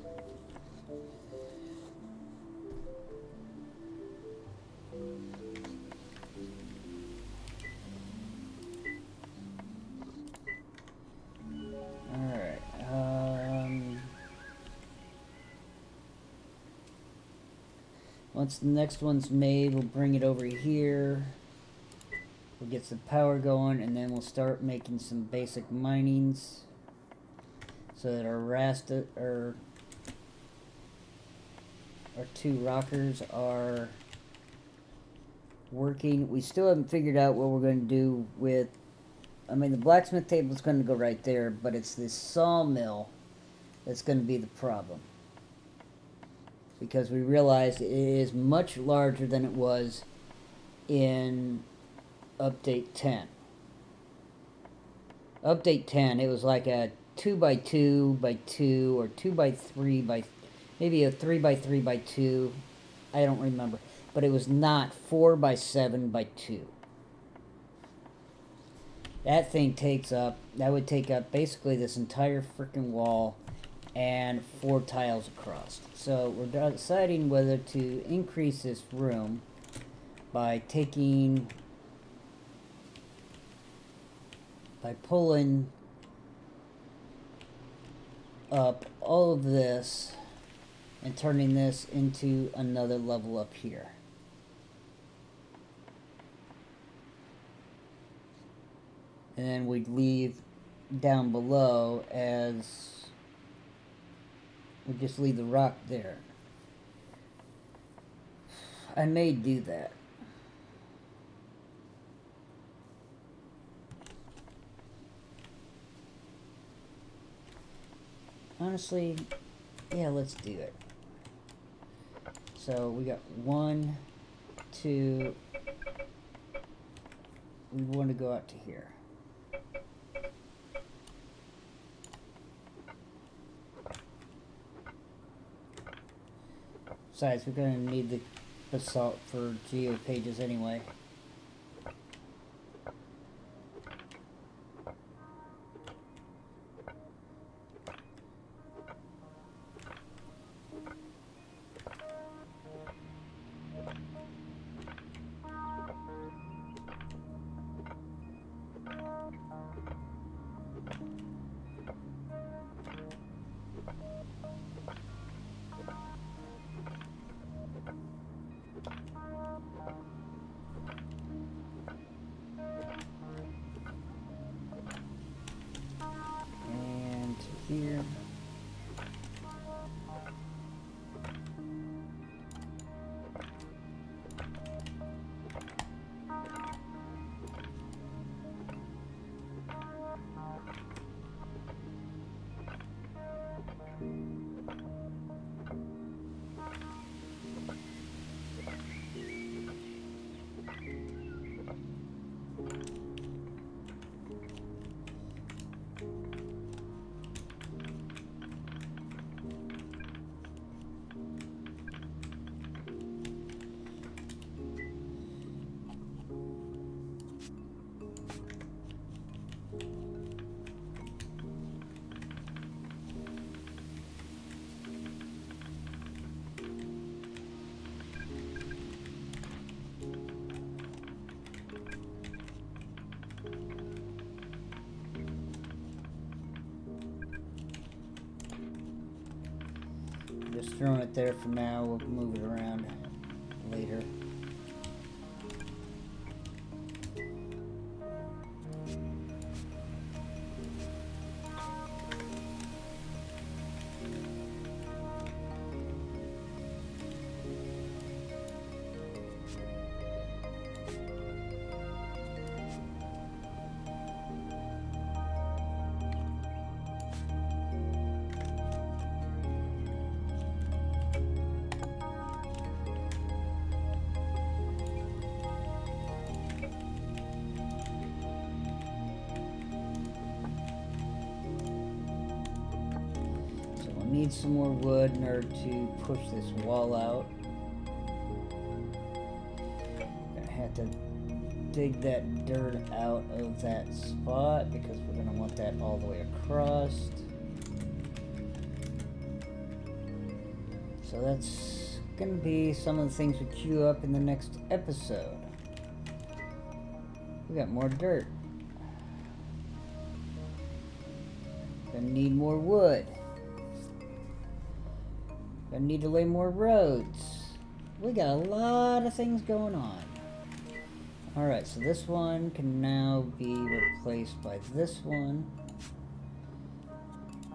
Once the next one's made, we'll bring it over here. We'll get some power going, and then we'll start making some basic minings so that our 2 rockers are working. We still haven't figured out what we're going to do with, I mean, the blacksmith table is going to go right there, but it's this sawmill that's going to be the problem. Because we realized it is much larger than it was in Update 10. Update 10, it was like a 2x2x2 or 2x3 by, maybe a 3x3x2. I don't remember. But it was not 4x7x2. That thing that would take up basically this entire freaking wall and 4 tiles across. So we're deciding whether to increase this room by pulling up all of this and turning this into another level up here. And then we'd leave down below as we just leave the rock there. I may do that. Honestly, yeah, let's do it. So we got 1, 2. We want to go out to here. Besides, we're going to need the basalt for geo pages anyway. Here. Just throwing it there for now. We'll move it around later. Need some more wood in order to push this wall out. Gonna have to dig that dirt out of that spot because we're gonna want that all the way across. So that's gonna be some of the things we queue up in the next episode. We got more dirt. Gonna need more wood. Gonna need to lay more roads. We got a lot of things going on. Alright, so this one can now be replaced by this one.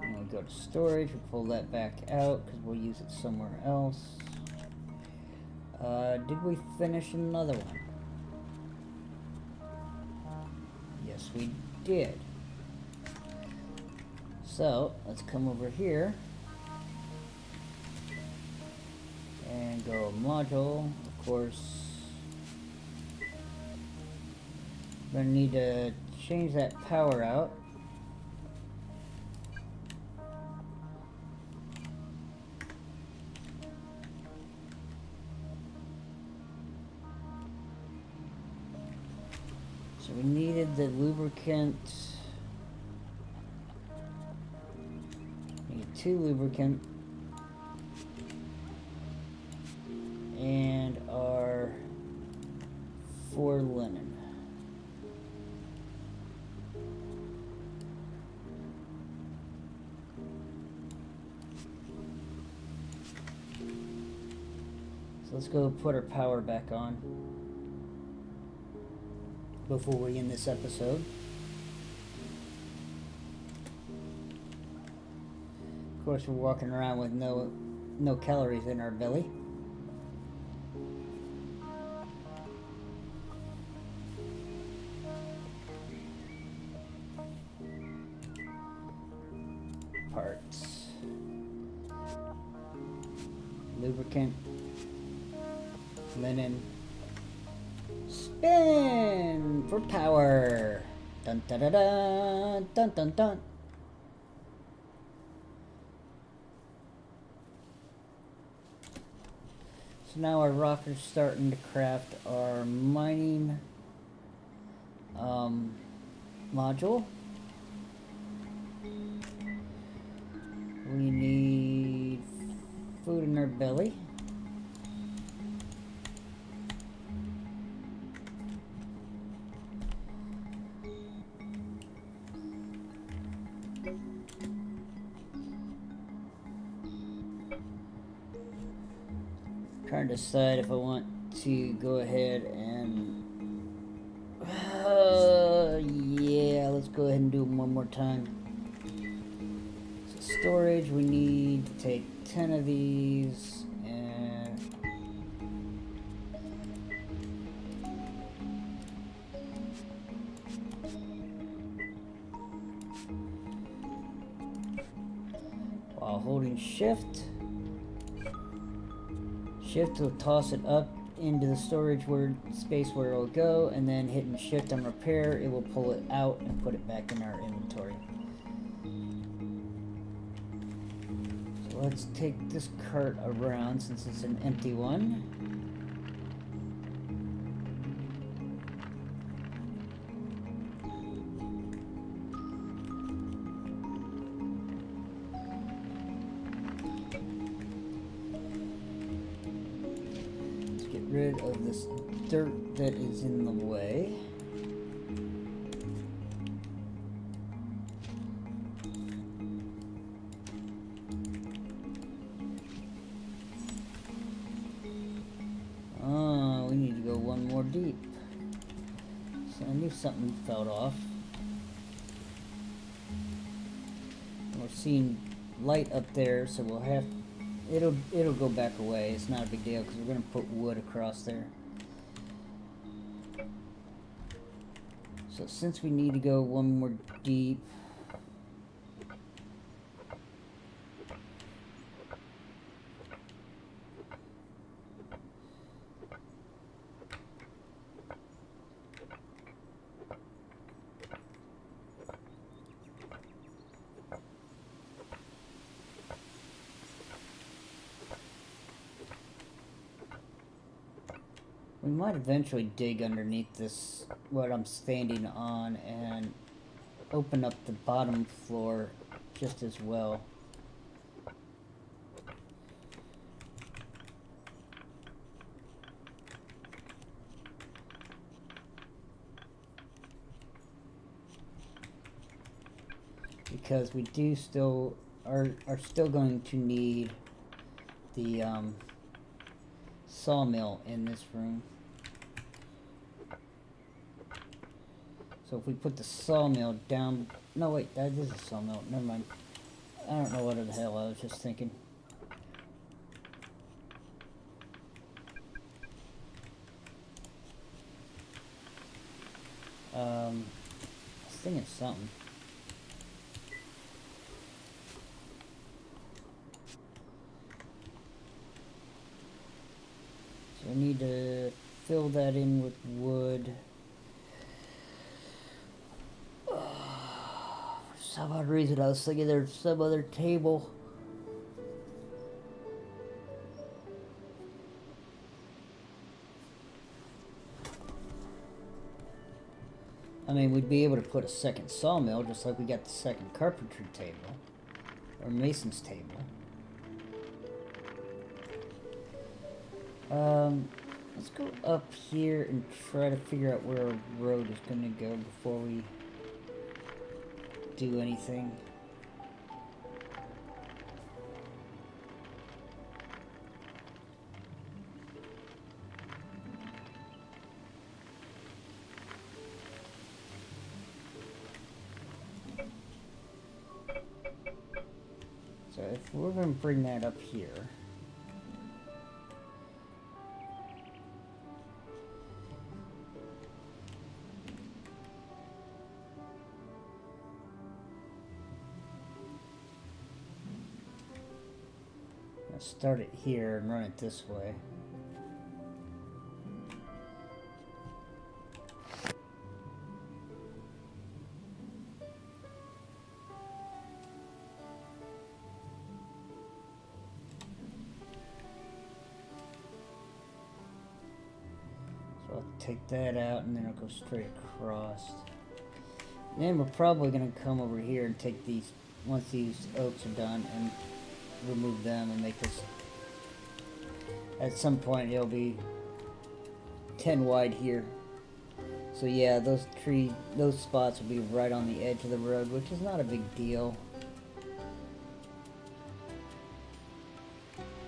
And we'll go to storage, we'll pull that back out because we'll use it somewhere else. Did we finish another one? Yes, we did. So, let's come over here. And go module, of course. Gonna need to change that power out. So we needed the lubricant. Need 2 lubricant. And our 4 linen. So let's go put our power back on before we end this episode. Of course, we're walking around with no calories in our belly. Parts. Lubricant. Linen. Spin for power. Dun dun dun dun dun dun dun. So now our rocker's starting to craft our mining module. We need food in our belly. Trying to decide if I want to go ahead and yeah, let's go ahead and do them one more time. So storage, we need to take 10 of these and while holding shift. Shift will toss it up into the storage space where it will go, and then hitting shift on repair, it will pull it out and put it back in our inventory. So let's take this cart around since it's an empty one. Rid of this dirt that is in the way. Oh, we need to go one more deep. So I knew something fell off. We're seeing light up there, so we'll have It'll go back away. It's not a big deal because we're going to put wood across there. So since we need to go one more deep, we might eventually dig underneath this, what I'm standing on, and open up the bottom floor just as well. Because we do still are still going to need the sawmill in this room. So if we put the sawmill down... No, wait, that is a sawmill. Never mind. I don't know what the hell I was just thinking. I was thinking something. So I need to fill that in with wood. For some odd reason I was thinking there's some other table. I mean, we'd be able to put a second sawmill, just like we got the second carpentry table, or mason's table. Let's go up here and try to figure out where our road is going to go before we do anything. So if we're going to bring that up here, let's start it here and run it this way. I'll take that out and then I'll go straight across. And then we're probably going to come over here and take these, once these oaks are done, and remove them and make this, at some point it'll be 10 wide here. So yeah, those spots will be right on the edge of the road, which is not a big deal.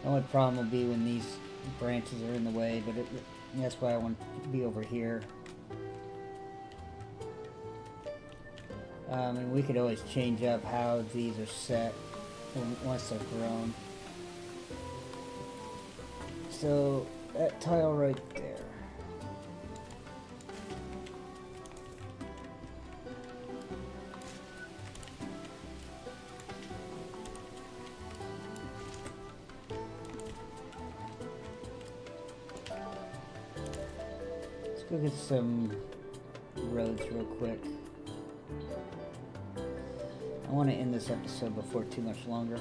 The only problem will be when these branches are in the way, but that's why I want to be over here. And we could always change up how these are set once they're grown. So that tile right there. Let's go get some roads real quick. I want to end this episode before too much longer.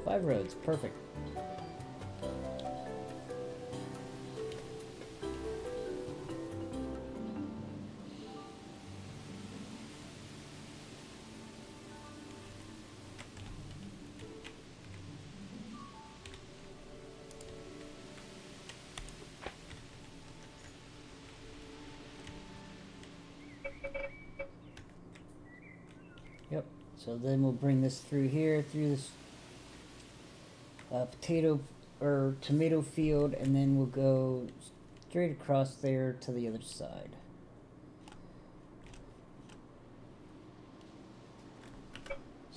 Five roads, perfect. Yep, so then we'll bring this through here, through this potato or tomato field, and then we'll go straight across there to the other side.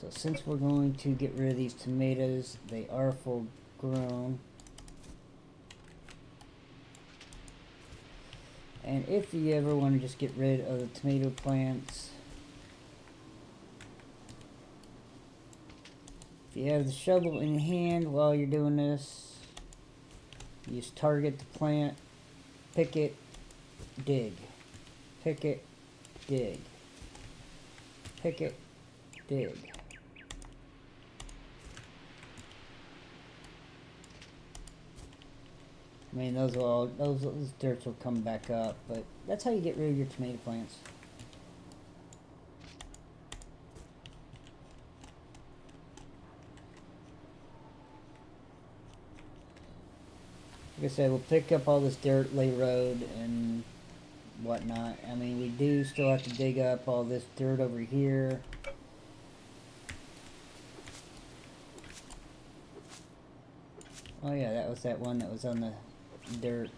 So since we're going to get rid of these tomatoes, they are full grown. And if you ever want to just get rid of the tomato plants, if you have the shovel in hand while you're doing this, you just target the plant, pick it, dig. Pick it, dig. Pick it, dig. I mean, those dirts will come back up, but that's how you get rid of your tomato plants. Like I said, we'll pick up all this dirt, lay road, and whatnot. I mean, we do still have to dig up all this dirt over here. Oh yeah, that was that one that was on the dirt.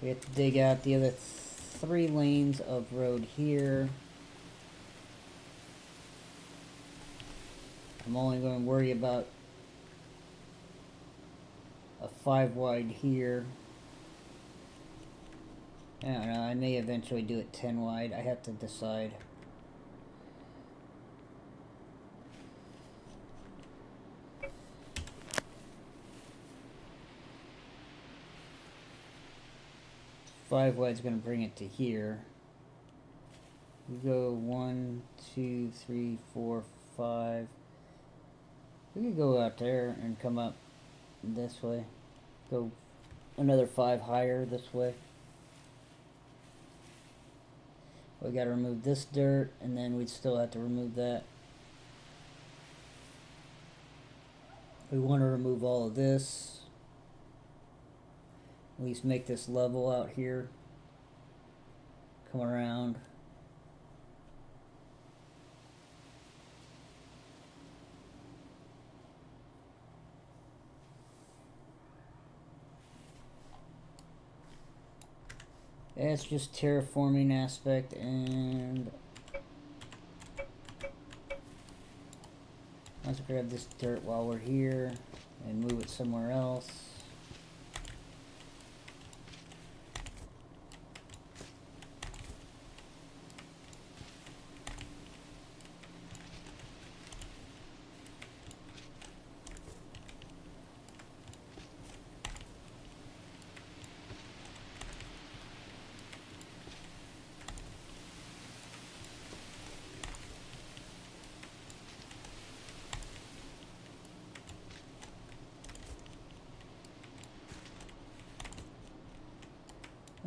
We have to dig out the other 3 lanes of road here. I'm only going to worry about a 5 wide here. I don't know, I may eventually do it 10 wide. I have to decide. Five wide's going to bring it to here. We go 1, 2, 3, 4, 5. We could go out there and come up this way. Go another 5 higher this way. We got to remove this dirt, and then we'd still have to remove that. We want to remove all of this. At least make this level out here. Come around. It's just terraforming aspect, and let's grab this dirt while we're here and move it somewhere else.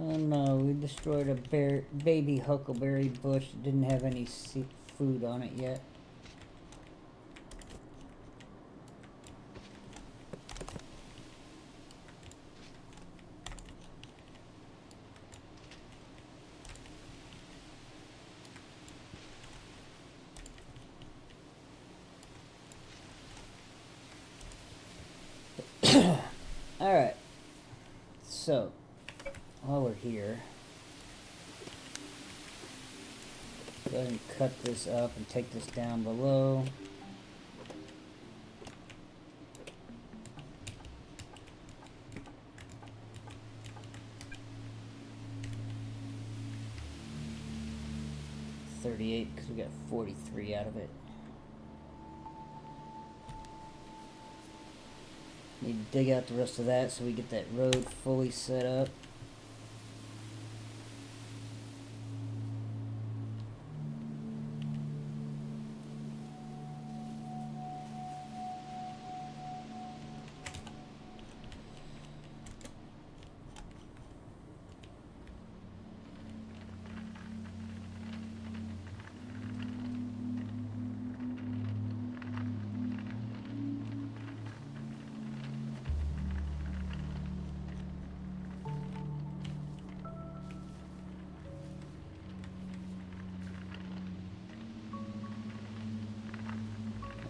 Oh no, we destroyed a baby huckleberry bush that didn't have any food on it yet. Alright, so while we're here, go ahead and cut this up and take this down below. $38 because we got 43 out of it. Need to dig out the rest of that so we get that road fully set up.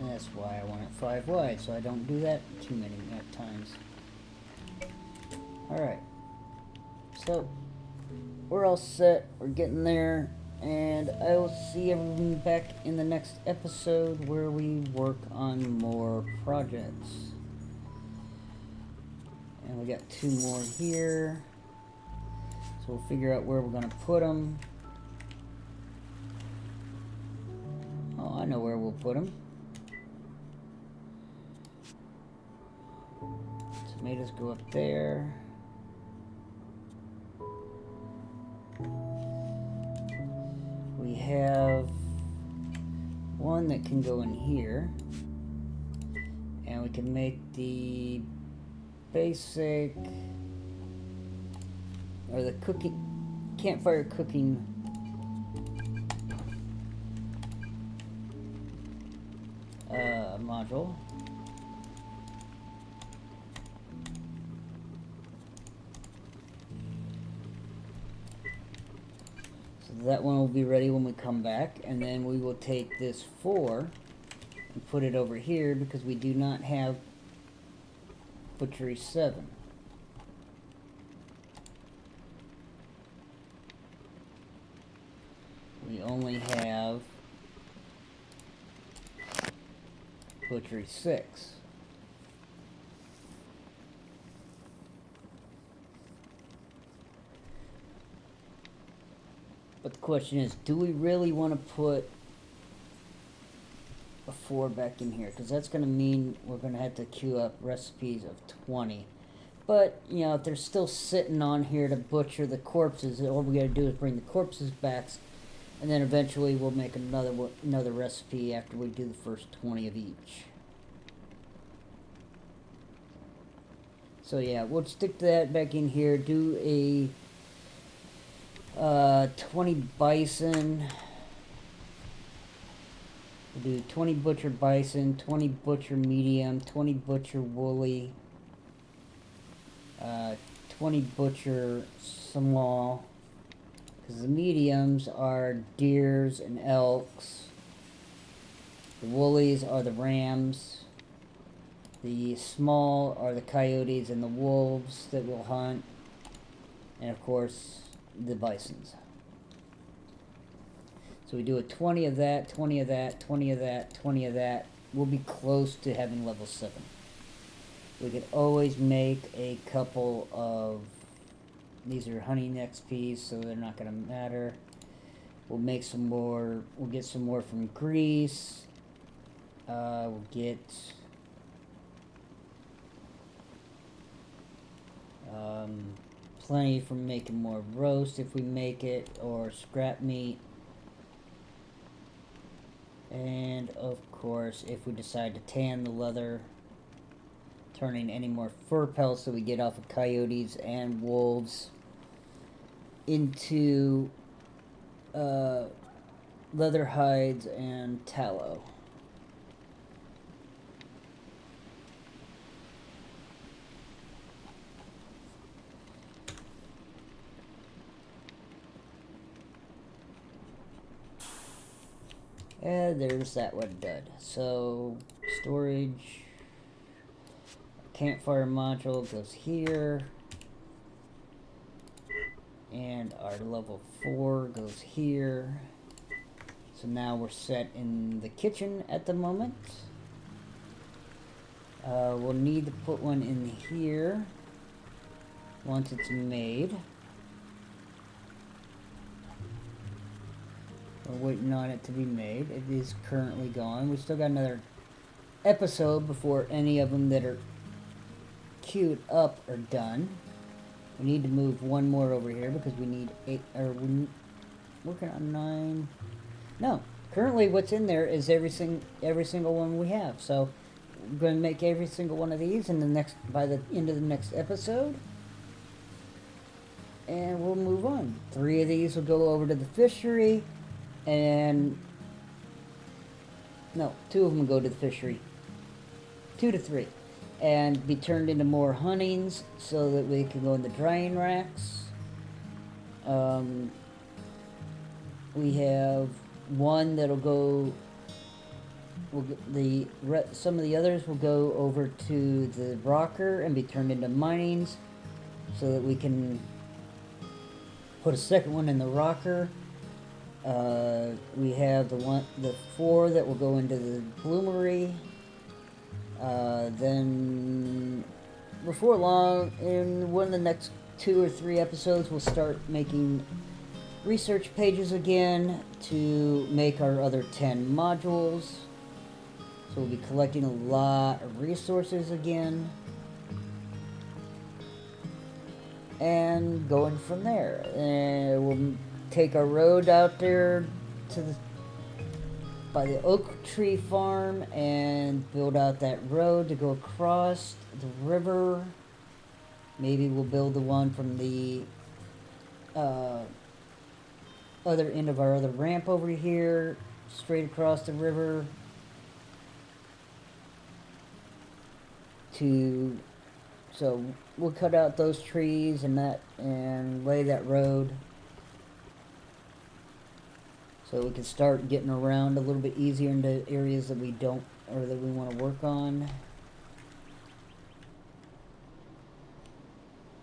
That's why I want it 5 wide, so I don't do that too many times. Alright, so we're all set, we're getting there, and I will see everyone back in the next episode where we work on more projects. And we got 2 more here, so we'll figure out where we're going to put them. Oh, I know where we'll put them. Tomatoes go up there. We have one that can go in here, and we can make the basic, or the cooking, campfire cooking module. That one will be ready when we come back, and then we will take this 4 and put it over here because we do not have butchery 7. We only have butchery 6. But the question is, do we really want to put a 4 back in here? Because that's going to mean we're going to have to queue up recipes of 20. But, you know, if they're still sitting on here to butcher the corpses, all we got to do is bring the corpses back, and then eventually we'll make another recipe after we do the first 20 of each. So yeah, we'll stick that back in here. Do a 20 bison. We'll do 20 butcher bison, 20 butcher medium, 20 butcher woolly, 20 butcher small. Because the mediums are deers and elks. The woolies are the rams. The small are the coyotes and the wolves that we'll hunt. And of course, the bisons. So we do a 20 of that, 20 of that, 20 of that, 20 of that. We'll be close to having level 7. We could always make a couple of... These are hunting XPs, so they're not going to matter. We'll make some more. We'll get some more from Greece. We'll get... plenty from making more roast if we make it, or scrap meat. And of course, if we decide to tan the leather, turning any more fur pelts that we get off of coyotes and wolves into leather hides and tallow. And there's that one done. So, storage, campfire module goes here. And our level 4 goes here. So now we're set in the kitchen at the moment. We'll need to put one in here once it's made. We're waiting on it to be made. It is currently going. We still got another episode before any of them that are queued up are done. We need to move one more over here because we need 8, or we're working on 9. No, currently what's in there is every single one we have. So we're going to make every single one of these in the next, by the end of the next episode. And we'll move on. 3 of these will go over to the fishery. And no, 2 of them go to the fishery. 2 to 3. And be turned into more huntings so that we can go in the drying racks. We have one that'll go... some of the others will go over to the rocker and be turned into minings so that we can put a second one in the rocker. We have the 4 that will go into the bloomery. Then, before long, in one of the next 2 or 3 episodes, we'll start making research pages again to make our other 10 modules. So we'll be collecting a lot of resources again. And going from there. And we'll take our road out there to by the oak tree farm and build out that road to go across the river. Maybe we'll build the one from the other end of our other ramp over here, straight across the river so we'll cut out those trees and lay that road. So we can start getting around a little bit easier into areas that we don't, or that we want to work on.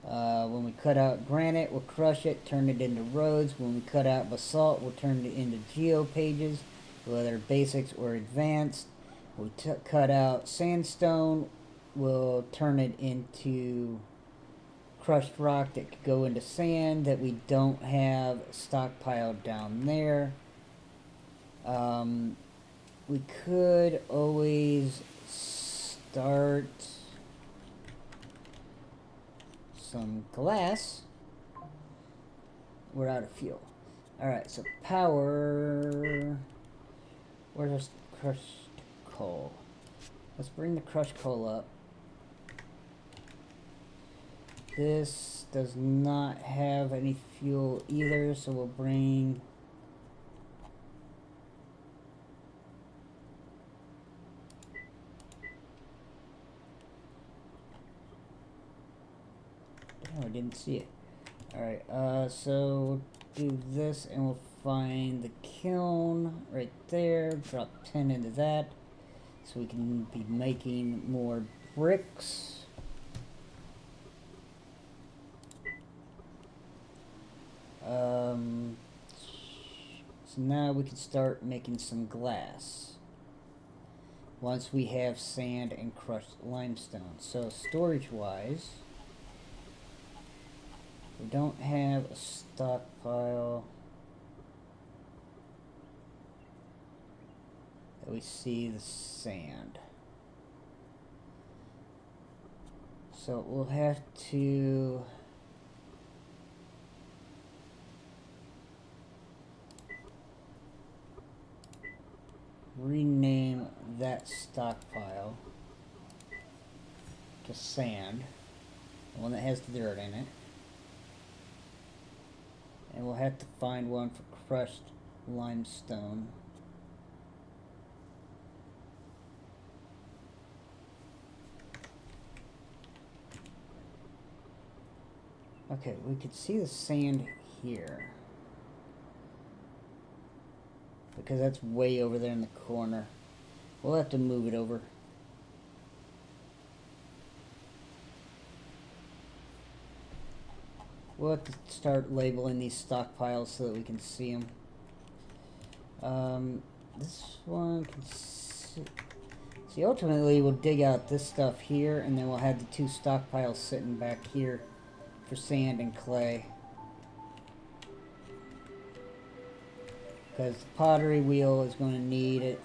When we cut out granite, we'll crush it, turn it into roads. When we cut out basalt, we'll turn it into geo pages, whether basics or advanced. We cut out sandstone, we'll turn it into crushed rock that could go into sand that we don't have stockpiled down there. We could always start some glass. We're out of fuel. Alright, so power. Where's our crushed coal? Let's bring the crushed coal up. This does not have any fuel either, so we'll bring... Oh, I didn't see it. Alright, so we'll do this and we'll find the kiln right there. Drop 10 into that so we can be making more bricks. So now we can start making some glass once we have sand and crushed limestone. So storage wise, we don't have a stockpile that we see the sand. So we'll have to rename that stockpile to sand, the one that has the dirt in it. And we'll have to find one for crushed limestone. Okay, we could see the sand here, because that's way over there in the corner. We'll have to move it over. We'll have to start labeling these stockpiles so that we can see them. This one can see, ultimately we'll dig out this stuff here, and then we'll have the two stockpiles sitting back here for sand and clay. Because the pottery wheel is going to need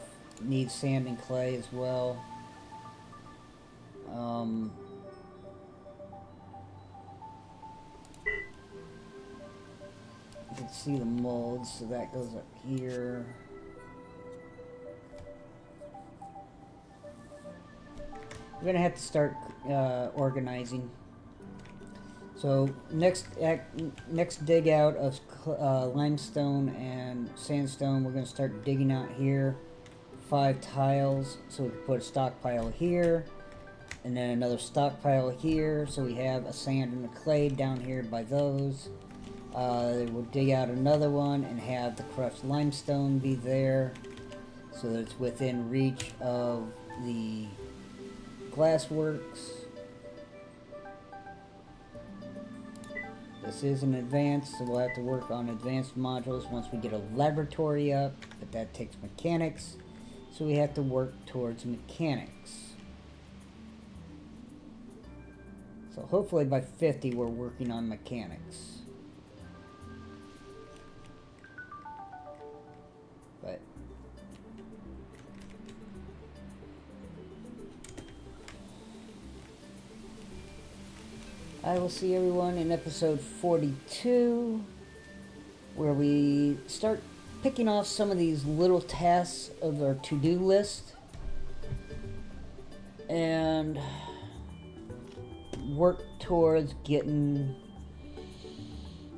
sand and clay as well. You can see the molds, so that goes up here. We're going to have to start organizing. So next dig out of limestone and sandstone, we're going to start digging out here 5 tiles, so we can put a stockpile here, and then another stockpile here, so we have a sand and a clay down here by those. We'll dig out another one and have the crushed limestone be there, so that it's within reach of the glassworks. This is an advanced, so we'll have to work on advanced modules once we get a laboratory up, but that takes mechanics, so we have to work towards mechanics. So hopefully by 50 we're working on mechanics. But I will see everyone in episode 42, where we start picking off some of these little tasks of our to-do list and work towards getting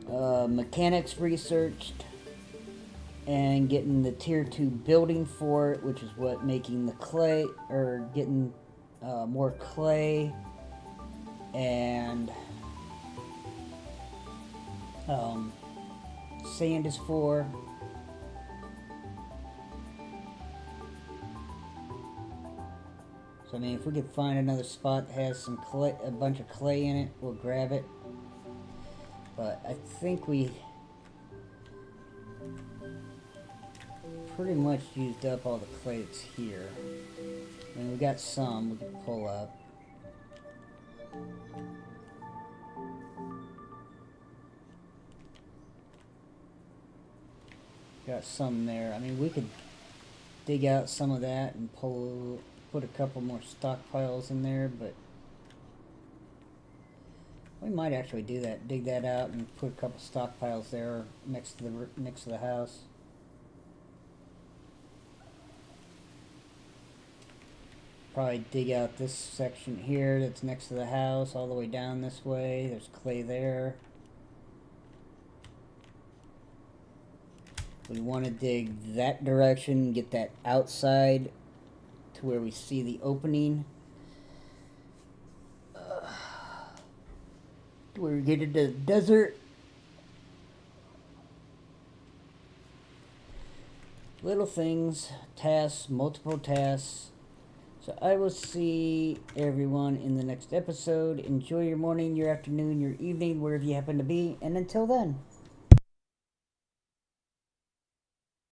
mechanics researched and getting the tier 2 building for it, which is what making the clay, or getting more clay and sand is for. So I mean, if we could find another spot that has some clay, a bunch of clay in it, we'll grab it. But I think we pretty much used up all the clay that's here. I mean, we got some we can pull up. Got some there. I mean, we could dig out some of that and put a couple more stockpiles in there, but we might actually do that. Dig that out and put a couple stockpiles there next to the house. probably dig out this section here that's next to the house all the way down this way. There's clay there. We want to dig that direction, get that outside to where we see the opening. Where we get into the desert. Little things, tasks, multiple tasks. So I will see everyone in the next episode. Enjoy your morning, your afternoon, your evening, wherever you happen to be. And until then.